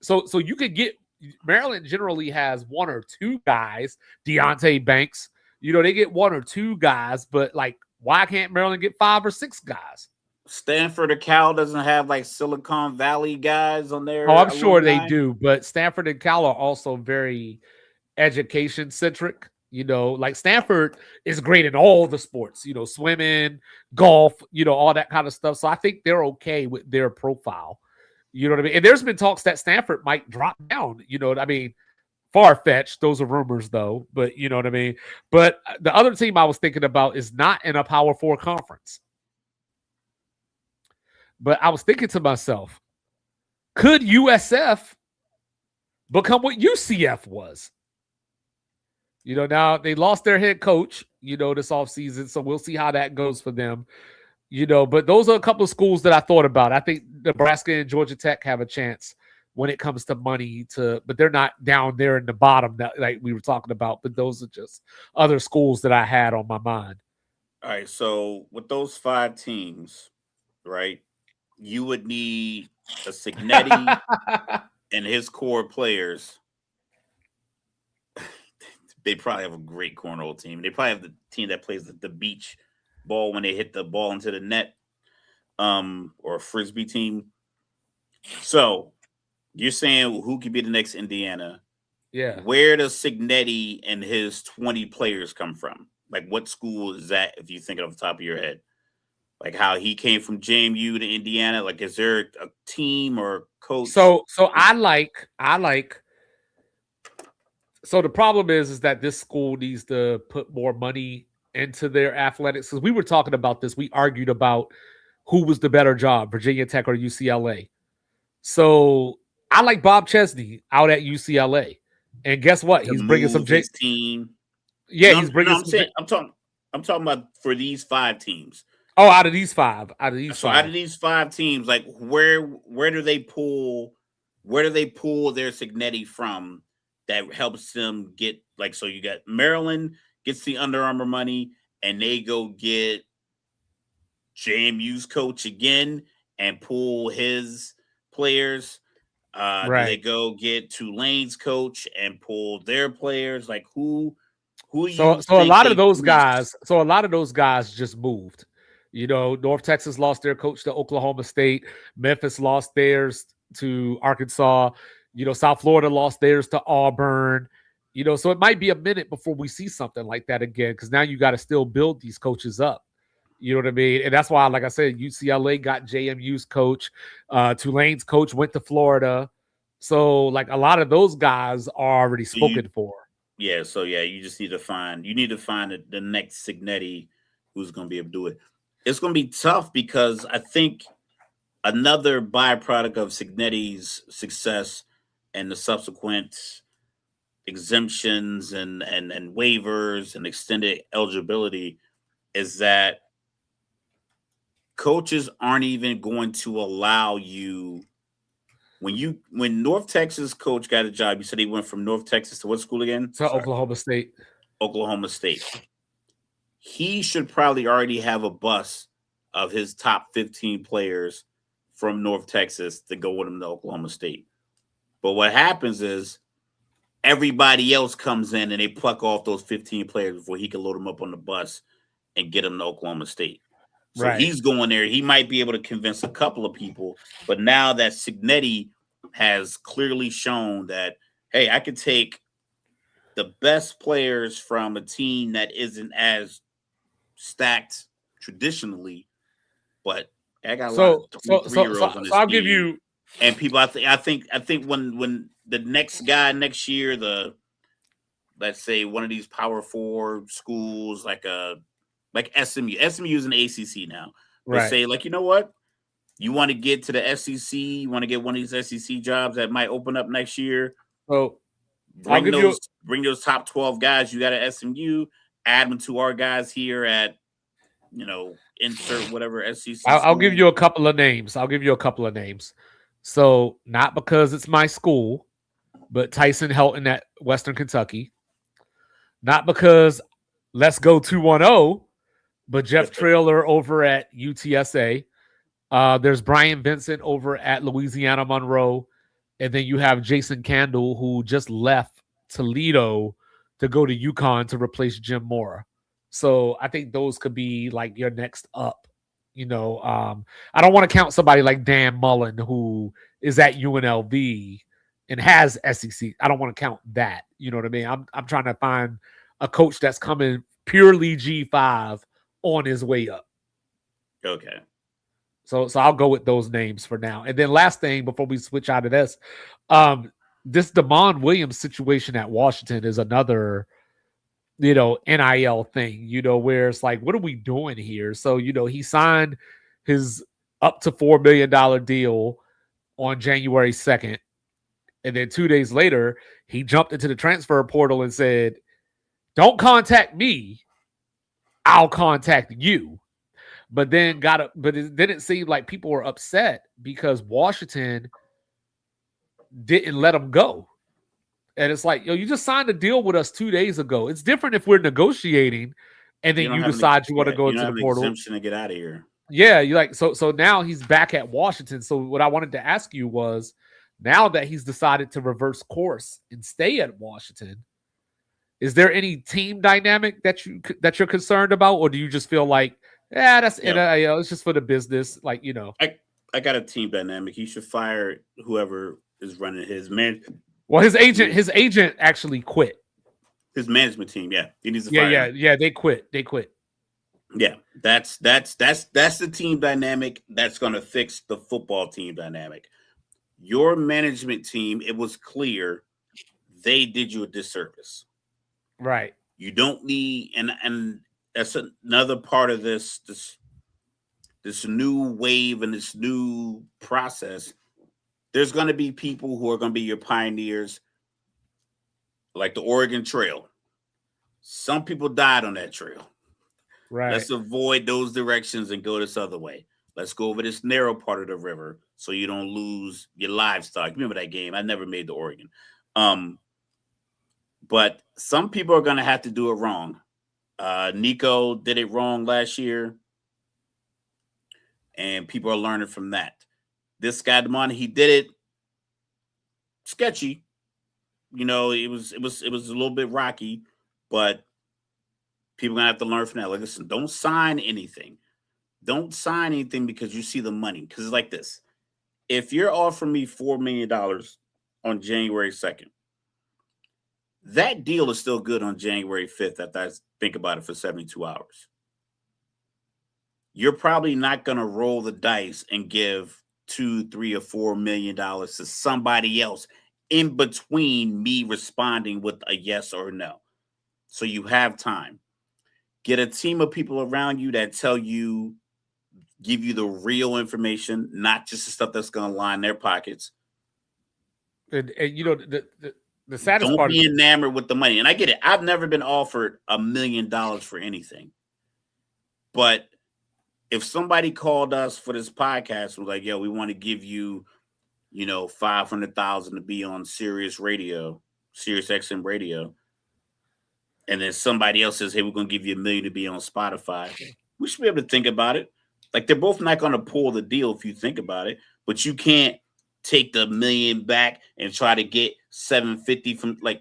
So you could get Maryland generally has one or two guys. Deontay Banks, they get one or two guys, but like why can't Maryland get 5 or 6 guys? Stanford or Cal doesn't have like Silicon Valley guys on there. Oh, I'm sure they do, but Stanford and Cal are also very education centric. Like Stanford is great in all the sports, swimming, golf, all that kind of stuff. So I think they're okay with their profile. You know what I mean? And there's been talks that Stanford might drop down, far-fetched. Those are rumors though, but you know what I mean? But the other team I was thinking about is not in a Power 4 conference. But I was thinking to myself, could USF become what UCF was? Now they lost their head coach, this offseason. So we'll see how that goes for them. But those are a couple of schools that I thought about. I think Nebraska and Georgia Tech have a chance when it comes to money but they're not down there in the bottom that like we were talking about. But those are just other schools that I had on my mind. All right. So with those 5 teams, right, you would need a Signetti and his core players. They probably have a great cornhole team. They probably have the team that plays the beach ball when they hit the ball into the net, or a frisbee team. So you're saying who could be the next Indiana? Yeah. Where does Signetti and his 20 players come from? Like what school is that? If you think it off the top of your head, like how he came from JMU to Indiana. Like, is there a team or coach? So I like. So the problem is that this school needs to put more money into their athletics. Because we were talking about this. We argued about who was the better job, Virginia Tech or UCLA. So I like Bob Chesney out at UCLA. And guess what? He's bringing some team. Yeah, no, he's bringing I'm talking about for these 5 teams. Oh, out of these 5. Out of these 5 teams, like where do they pull their Signetti from? That helps them get like, so you got Maryland gets the Under Armour money, and they go get JMU's coach again and pull his players? Do they go get Tulane's coach and pull their players? Like who So a lot of those guys, just moved. North Texas lost their coach to Oklahoma State. Memphis lost theirs to Arkansas. South Florida lost theirs to Auburn. So it might be a minute before we see something like that again, because now you got to still build these coaches up. You know what I mean? And that's why, like I said, UCLA got JMU's coach. Tulane's coach went to Florida. So, like, a lot of those guys are already spoken for. Yeah, so, you just need to find the next Cignetti who's going to be able to do it. It's going to be tough because I think another byproduct of Cignetti's success and the subsequent exemptions and waivers and extended eligibility is that coaches aren't even going to allow you when North Texas coach got a job. You said he went from North Texas to what school again? To Oklahoma State. Oklahoma State. He should probably already have a bus of his top 15 players from North Texas to go with him to Oklahoma State. But what happens is everybody else comes in and they pluck off those 15 players before he can load them up on the bus and get them to Oklahoma State. So he's going there. He might be able to convince a couple of people. But now that Cignetti has clearly shown that, hey, I could take the best players from a team that isn't as stacked traditionally, but I got a lot of 23-year-olds on this I'll team. give you, and people. I think when the next guy next year, let's say one of these Power 4 schools like SMU. SMU is an ACC now. But say, like, you know what? You want to get to the SEC, you want to get one of these SEC jobs that might open up next year. So bring those top 12 guys you got at SMU, add them to our guys here at, insert whatever SEC. I'll give you a couple of names. So not because it's my school, but Tyson Helton at Western Kentucky. Not because let's go 210, but Jeff Traylor over at UTSA. There's Brian Vincent over at Louisiana Monroe. And then you have Jason Candle, who just left Toledo to go to UConn to replace Jim Mora. So I think those could be like your next up. I don't want to count somebody like Dan Mullen, who is at UNLV and has SEC. I don't want to count that. You know what I mean? I'm trying to find a coach that's coming purely G5 on his way up. Okay. So I'll go with those names for now. And then last thing before we switch out of this, this Damon Williams situation at Washington is another, NIL thing, where it's like, what are we doing here? So, he signed his up to $4 million deal on January 2nd. And then 2 days later, he jumped into the transfer portal and said, don't contact me. I'll contact you. But then it didn't seem like people were upset because Washington didn't let him go. And it's like, you just signed a deal with us 2 days ago. It's different if we're negotiating and then you decide you want to go into the portal. Exemption to get out of here. Yeah, you like so now he's back at Washington. So what I wanted to ask you was, now that he's decided to reverse course and stay at Washington, is there any team dynamic that you're concerned about, or do you just feel like, that's NIL, it's just for the business, like, I got a team dynamic. He should fire whoever is running his man. Well, his agent actually quit. His management team, he needs to fire. Yeah, they quit. Yeah, that's the team dynamic that's going to fix the football team dynamic. Your management team, it was clear they did you a disservice. Right. You don't need, and that's another part of this new wave and this new process. There's going to be people who are going to be your pioneers, like the Oregon Trail. Some people died on that trail. Right. Let's avoid those directions and go this other way. Let's go over this narrow part of the river so you don't lose your livestock. Remember that game? I never made the Oregon. But some people are going to have to do it wrong. Nico did it wrong last year, and people are learning from that. This guy, Demond, he did it sketchy. It was a little bit rocky, but people gonna have to learn from that. Like, listen, don't sign anything. Don't sign anything because you see the money. Because it's like this: if you're offering me $4 million on January 2nd, that deal is still good on January 5th. After I think about it for 72 hours, you're probably not gonna roll the dice and give $2, $3, or $4 million to somebody else in between me responding with a yes or no. So you have time. Get a team of people around you that give you the real information, not just the stuff that's going to line their pockets. And the saddest Don't part be enamored with the money. And I get it. I've never been offered $1 million for anything. But if somebody called us for this podcast, was like, yo, we want to give you, $500,000 to be on Sirius XM radio. And then somebody else says, hey, we're going to give you $1 million to be on Spotify. We should be able to think about it. Like, they're both not going to pull the deal if you think about it, but you can't take the $1 million back and try to get $750 from like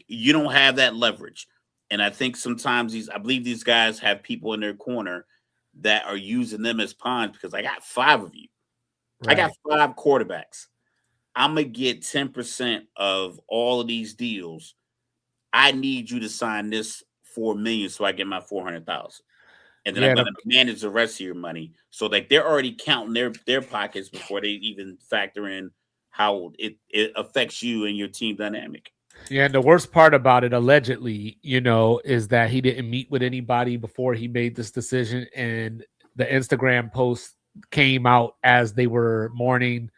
you don't have that leverage. And I think sometimes I believe these guys have people in their corner that are using them as pawns because I got 5 of you. Right. I got 5 quarterbacks. I'm going to get 10% of all of these deals. I need you to sign this $4 million so I get my $400,000. And then I'm going to manage the rest of your money. So like they're already counting their pockets before they even factor in how it affects you and your team dynamic. Yeah, and the worst part about it, allegedly, is that he didn't meet with anybody before he made this decision. And the Instagram post came out as they were mourning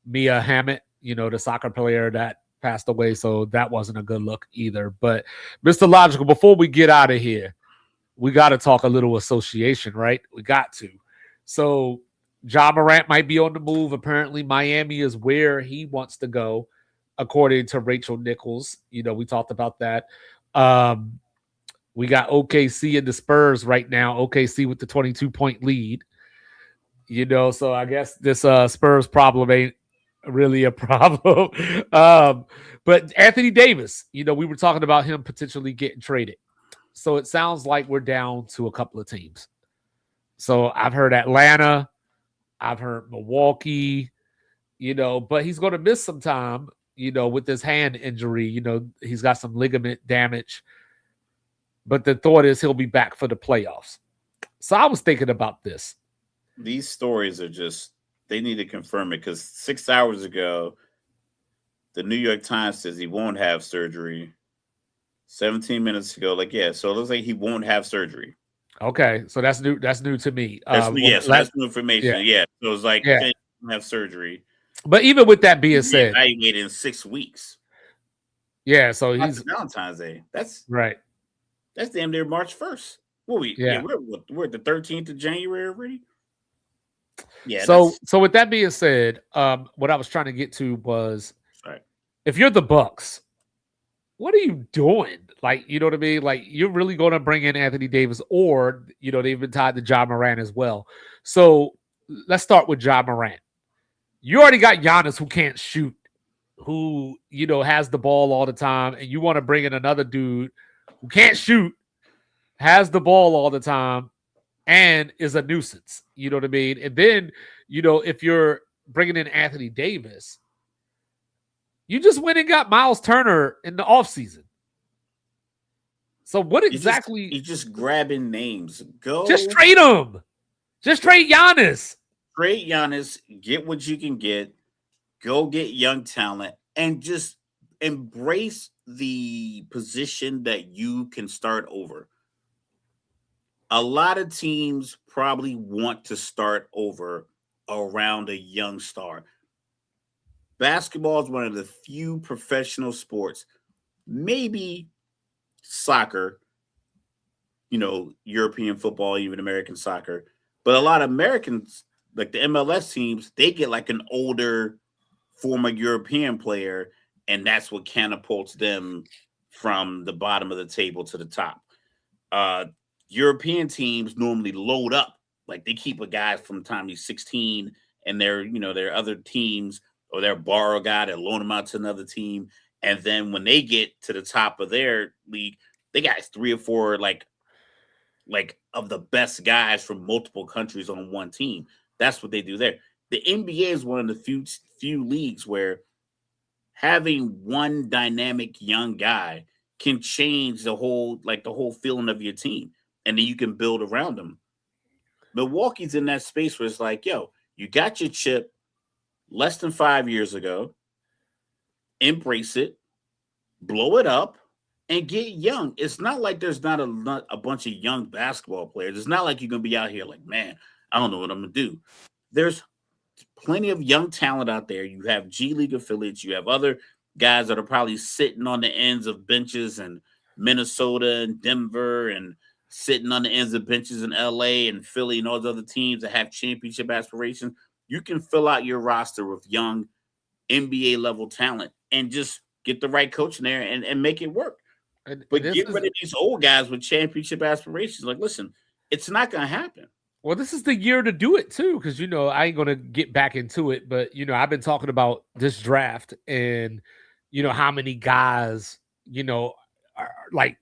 Mia Hammett, the soccer player that passed away. So that wasn't a good look either. But Mr. Logical, before we get out of here, we got to talk a little association, right? We got to. So Ja Morant might be on the move. Apparently, Miami is where he wants to go, according to Rachel Nichols. We talked about that. We got OKC and the Spurs right now. OKC with the 22-point lead. So I guess this Spurs problem ain't really a problem. But Anthony Davis, we were talking about him potentially getting traded. So it sounds like we're down to a couple of teams. So I've heard Atlanta, I've heard Milwaukee, but he's going to miss some time, with this hand injury. He's got some ligament damage. But the thought is he'll be back for the playoffs. So I was thinking about this. These stories are they need to confirm it because 6 hours ago, the New York Times says he won't have surgery. 17 minutes ago, so it looks like he won't have surgery. Okay, so that's new. That's new to me. That's new information. Yeah. So it's like he won't have surgery. But even with that being said, evaluated in 6 weeks. Yeah, so he's Valentine's Day. That's right. That's damn near March 1st. We're at the 13th of January already. Yeah. So with that being said, what I was trying to get to was, if you're the Bucks, what are you doing? Like, you know what I mean? Like, you're really going to bring in Anthony Davis, or, they've been tied to Ja Morant as well. So let's start with Ja Morant. You already got Giannis, who can't shoot, who, has the ball all the time. And you want to bring in another dude who can't shoot, has the ball all the time, and is a nuisance. You know what I mean? And then, if you're bringing in Anthony Davis, you just went and got Miles Turner in the offseason. So what exactly? You're just grabbing names. Just trade him. Just trade Giannis. Trade Giannis. Get what you can get. Go get young talent and just embrace the position that you can start over. A lot of teams probably want to start over around a young star. Basketball is one of the few professional sports, maybe soccer, European football, even American soccer. But a lot of Americans, like the MLS teams, they get like an older former European player, and that's what catapults them from the bottom of the table to the top. European teams normally load up. Like they keep a guy from the time he's 16 and their other teams or their borrow guy that loan him out to another team. And then when they get to the top of their league, they got 3 or 4 like of the best guys from multiple countries on one team. That's what they do there. The NBA is one of the few leagues where having one dynamic young guy can change the whole feeling of your team, and then you can build around them. Milwaukee's in that space where it's like, yo, you got your chip less than 5 years ago. Embrace it, blow it up, and get young. It's not like there's not a bunch of young basketball players. It's not like you're going to be out here like, man, I don't know what I'm going to do. There's plenty of young talent out there. You have G League affiliates. You have other guys that are probably sitting on the ends of benches in Minnesota and Denver and sitting on the ends of benches in LA and Philly and all those other teams that have championship aspirations. You can fill out your roster with young NBA level talent and just get the right coach in there and make it work. But get rid of these old guys with championship aspirations. Like, listen, it's not going to happen. Well, this is the year to do it too, because I ain't gonna get back into it, but I've been talking about this draft and how many guys are like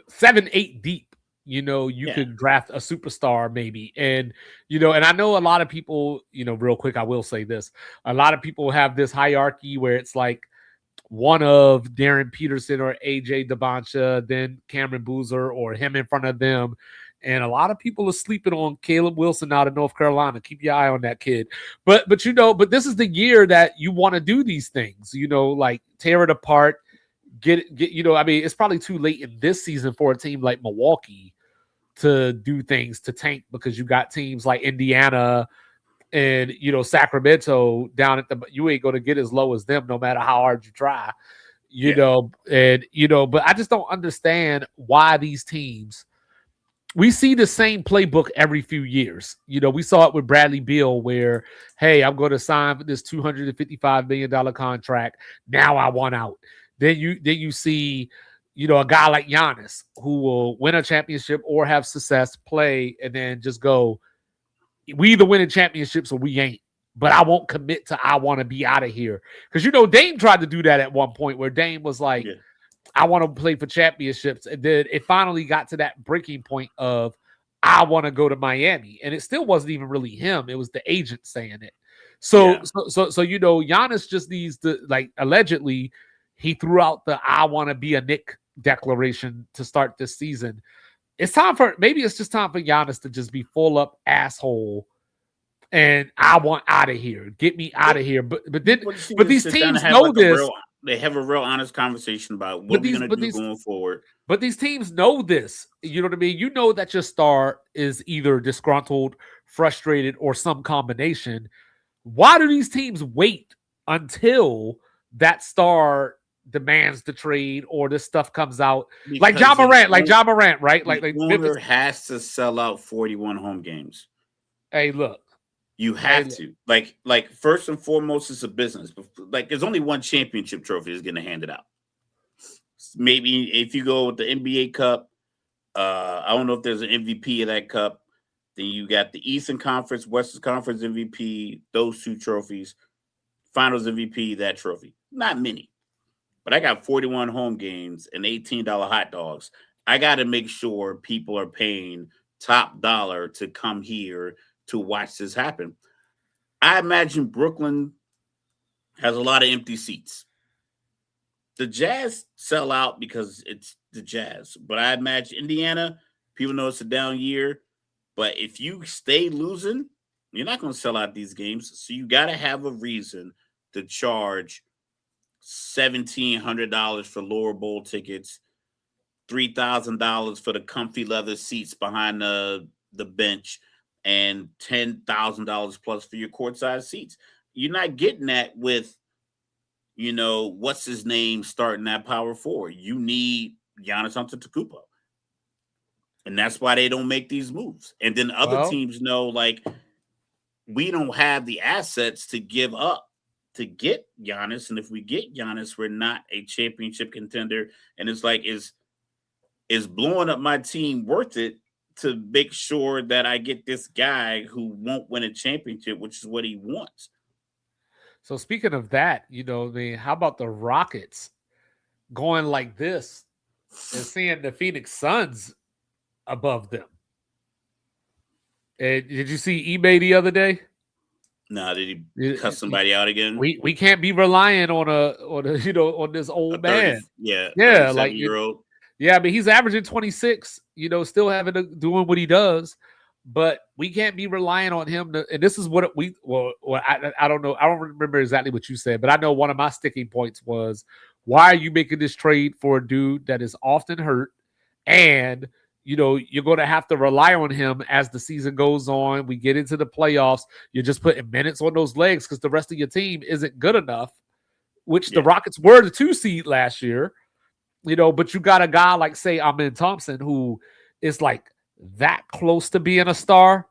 7, 8 deep. Could draft a superstar maybe, and and I know a lot of people. Real quick, I will say this: a lot of people have this hierarchy where it's like one of Darren Peterson or AJ DeBoncha, then Cameron Boozer, or him in front of them. And a lot of people are sleeping on Caleb Wilson out of North Carolina. Keep your eye on that kid. But this is the year that you want to do these things, like tear it apart, get I mean, it's probably too late in this season for a team like Milwaukee to do things to tank, because you got teams like Indiana and, Sacramento down at you ain't going to get as low as them no matter how hard you try, but I just don't understand why these teams. We see the same playbook every few years. We saw it with Bradley Beal where, hey, I'm going to sign for this $255 million contract. Now I want out. Then you see, a guy like Giannis who will win a championship or have success, play, and then just go, we either winning championships or we ain't. But I won't commit to I want to be out of here. Because, Dame tried to do that at one point where Dame was like, I want to play for championships. And then it finally got to that breaking point of I want to go to Miami. And it still wasn't even really him. It was the agent saying it. So Giannis just needs to, like, allegedly, he threw out the I want to be a Knick declaration to start this season. It's just time for Giannis to just be full up asshole. And I want out of here. Get me out of here. But these teams know this. They have a real honest conversation about what we're going to do going forward. But these teams know this. You know what I mean? You know that your star is either disgruntled, frustrated, or some combination. Why do these teams wait until that star demands the trade or this stuff comes out? Because like Ja Morant, right? Like owner has to sell out 41 home games. Hey, look. You have to. Like first and foremost, it's a business. Like there's only one championship trophy is going to hand it out. Maybe if you go with the NBA Cup, I don't know if there's an MVP of that cup. Then you got the Eastern Conference, Western Conference MVP, those 2 trophies. Finals MVP, that trophy. Not many. But I got 41 home games and $18 hot dogs. I got to make sure people are paying top dollar to come here to watch this happen. I imagine Brooklyn has a lot of empty seats. The Jazz sell out because it's the Jazz. But I imagine Indiana, people know it's a down year. But if you stay losing, you're not going to sell out these games. So you got to have a reason to charge $1,700 for lower bowl tickets, $3,000 for the comfy leather seats behind the bench, and $10,000 plus for your courtside seats. You're not getting that with, what's his name starting that power forward. You need Giannis Antetokounmpo. And that's why they don't make these moves. And then other teams know, like, we don't have the assets to give up to get Giannis. And if we get Giannis, we're not a championship contender. And it's like, is blowing up my team worth it to make sure that I get this guy who won't win a championship, which is what he wants. So speaking of that, you know, I mean, how about the Rockets going like this and seeing the Phoenix Suns above them? Did you see eBay the other day? Nah, did he cut somebody out again? We can't be relying on on this old man. 37-year-old. Yeah, but he's averaging 26. You know, still doing what he does, but we can't be relying on him. And this is what I don't know. I don't remember exactly what you said, but I know one of my sticking points was, why are you making this trade for a dude that is often hurt, and you know, you're going to have to rely on him as the season goes on. We get into the playoffs. You're just putting minutes on those legs because the rest of your team isn't good enough, which the Rockets were the 2 seed last year, you know, but you got a guy like, say, Amen Thompson, who is like that close to being a star.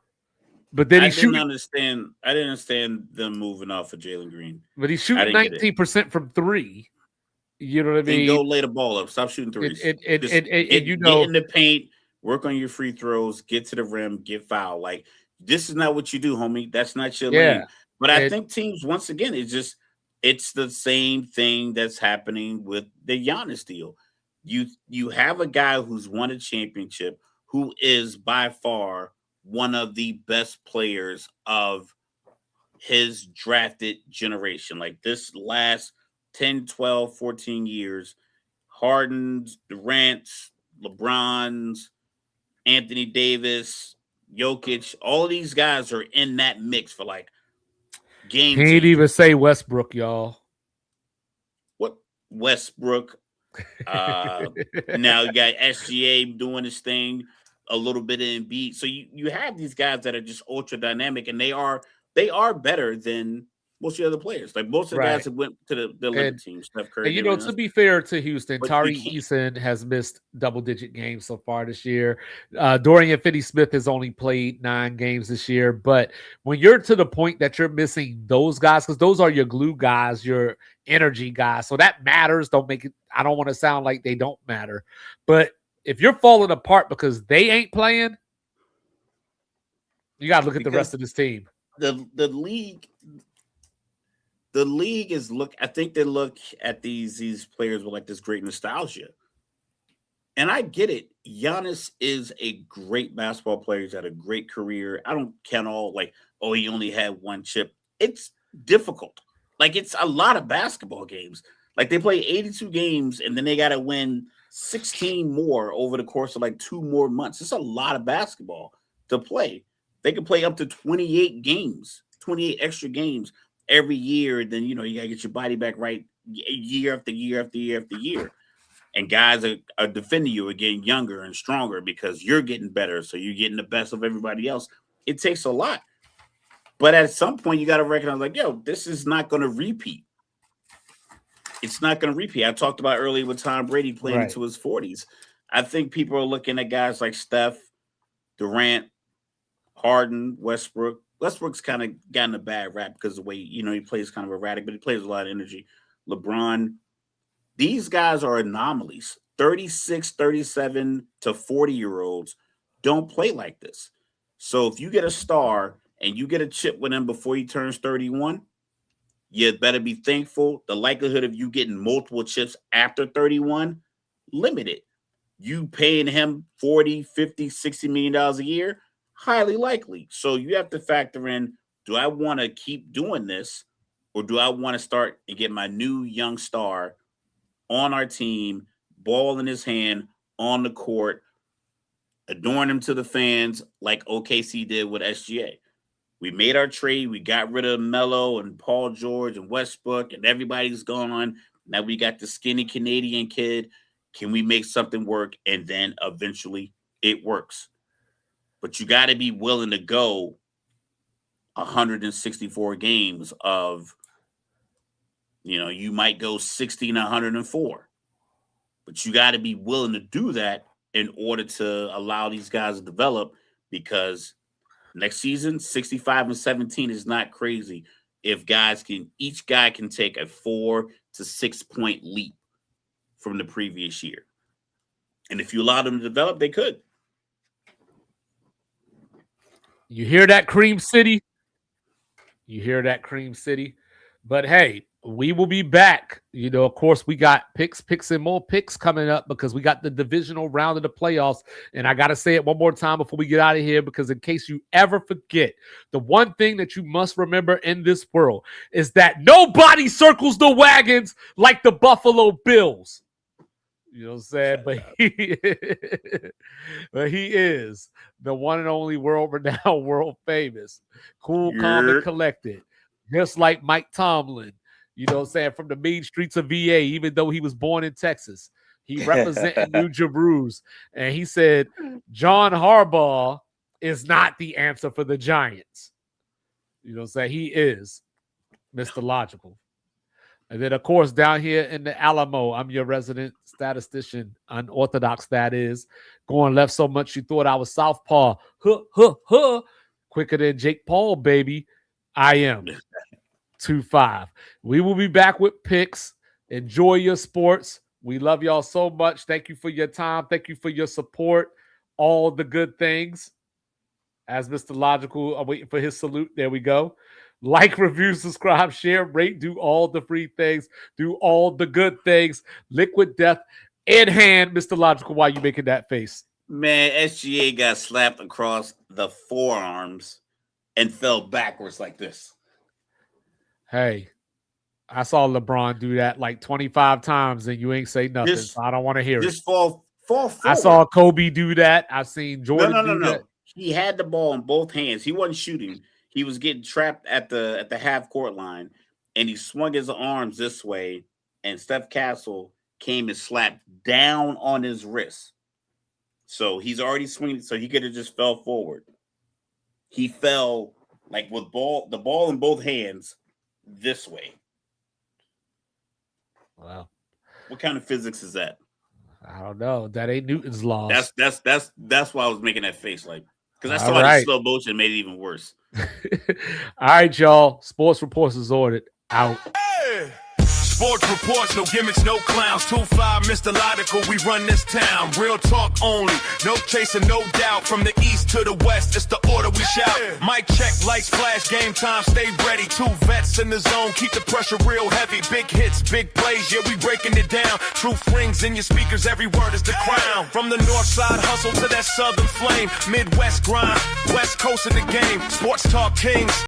But then I didn't understand them moving off of Jalen Green. But he's shooting 19% from 3. You know what I mean? Then go lay the ball up. Stop shooting threes. And get in the paint. Work on your free throws, get to the rim, get fouled. Like, this is not what you do, homie. That's not your lane. But I think teams, once again, it's the same thing that's happening with the Giannis deal. You have a guy who's won a championship, who is by far one of the best players of his drafted generation. Like, this last 10, 12, 14 years, Harden's, Durant's, LeBron's, Anthony Davis, Jokic, all of these guys are in that mix for like game. Can't even say Westbrook, y'all. What Westbrook? Now you got SGA doing his thing, a little bit of Embiid. So you have these guys that are just ultra dynamic, and they are better than most of the other players. Like, most of the guys that went to the Olympic team, Steph Curry. And, you know, to be fair to Houston, Tari Eason has missed double-digit games so far this year. Dorian Finney-Smith has only played 9 games this year. But when you're to the point that you're missing those guys, because those are your glue guys, your energy guys, so that matters. Don't make it. I don't want to sound like they don't matter. But if you're falling apart because they ain't playing, you got to look at the rest of this team. The league I think they look at these players with like this great nostalgia. And I get it. Giannis is a great basketball player. He's had a great career. I don't count all like, oh, he only had 1 chip. It's difficult. Like, it's a lot of basketball games. Like, they play 82 games and then they got to win 16 more over the course of like 2 more months. It's a lot of basketball to play. They can play up to 28 games, 28 extra games every year. Then, you know, you got to get your body back right year after year after year after year. And guys are defending you, are getting younger and stronger because you're getting better. So you're getting the best of everybody else. It takes a lot. But at some point, you got to recognize, like, yo, this is not going to repeat. It's not going to repeat. I talked about earlier with Tom Brady playing into his 40s. I think people are looking at guys like Steph, Durant, Harden, Westbrook. Westbrook's kind of gotten a bad rap because of the way, you know, he plays kind of erratic, but he plays a lot of energy. LeBron. These guys are anomalies. 36, 37 to 40-year-olds don't play like this. So if you get a star and you get a chip with him before he turns 31, you better be thankful. The likelihood of you getting multiple chips after 31, limited. You paying him 40, 50, 60 million dollars a year, highly likely. So you have to factor in, do I want to keep doing this, or do I want to start and get my new young star on our team, ball in his hand, on the court, adorn him to the fans like OKC did with SGA. We made our trade. We got rid of Melo and Paul George and Westbrook, and everybody's gone. Now we got the skinny Canadian kid. Can we make something work? And then eventually it works. But you got to be willing to go 164 games of, you know, you might go 60 and 104. But you got to be willing to do that in order to allow these guys to develop, because next season, 65 and 17 is not crazy if each guy can take a 4 to 6 point leap from the previous year. And if you allow them to develop, they could. You hear that, Cream City? You hear that, Cream City? But hey, we will be back. You know, of course, we got picks, and more picks coming up because we got the divisional round of the playoffs. And I got to say it one more time before we get out of here, because in case you ever forget, the one thing that you must remember in this world is that nobody circles the wagons like the Buffalo Bills. You know what I'm saying? But he is the one and only world-renowned, world-famous, cool, calm, and collected. Just like Mike Tomlin, you know what I'm saying, from the mean streets of VA, even though he was born in Texas. He represented New Jerusalem, and he said John Harbaugh is not the answer for the Giants. You know what I'm saying? He is Mr. Logical. And then, of course, down here in the Alamo, I'm your resident statistician, unorthodox that is, going left so much you thought I was southpaw. Quicker than Jake Paul, baby. I am 2-5. We will be back with picks. Enjoy your sports. We love y'all so much. Thank you for your time. Thank you for your support. All the good things. As Mr. Logical, I'm waiting for his salute. There we go. Like, review, subscribe, share, rate, do all the free things, do all the good things. Liquid death in hand. Mr. Logical, why are you making that face? Man, SGA got slapped across the forearms and fell backwards like this. Hey, I saw LeBron do that like 25 times and you ain't say nothing, so I don't want to hear it. Just fall forward. I saw Kobe do that. I've seen Jordan do that. He had the ball in both hands. He wasn't shooting. He was getting trapped at the half court line, and he swung his arms this way, and Steph Castle came and slapped down on his wrist. So he's already swinging, so he could have just fell forward. He fell like with the ball in both hands this way. Wow. What kind of physics is that? I don't know. That ain't Newton's law. That's why I was making that face, like, because I saw it in slow motion and made it even worse. All right, y'all. Sports Reports is ordered. Out. Hey! Sports reports, no gimmicks, no clowns. 2-5, Mr. Logical, we run this town. Real talk only, no chasing, no doubt. From the east to the west, it's the order we shout. Mic check, lights flash, game time, stay ready. 2 vets in the zone, keep the pressure real heavy. Big hits, big plays, yeah, we breaking it down. Truth rings in your speakers, every word is the crown. From the north side hustle to that southern flame. Midwest grind, west coast of the game. Sports talk kings.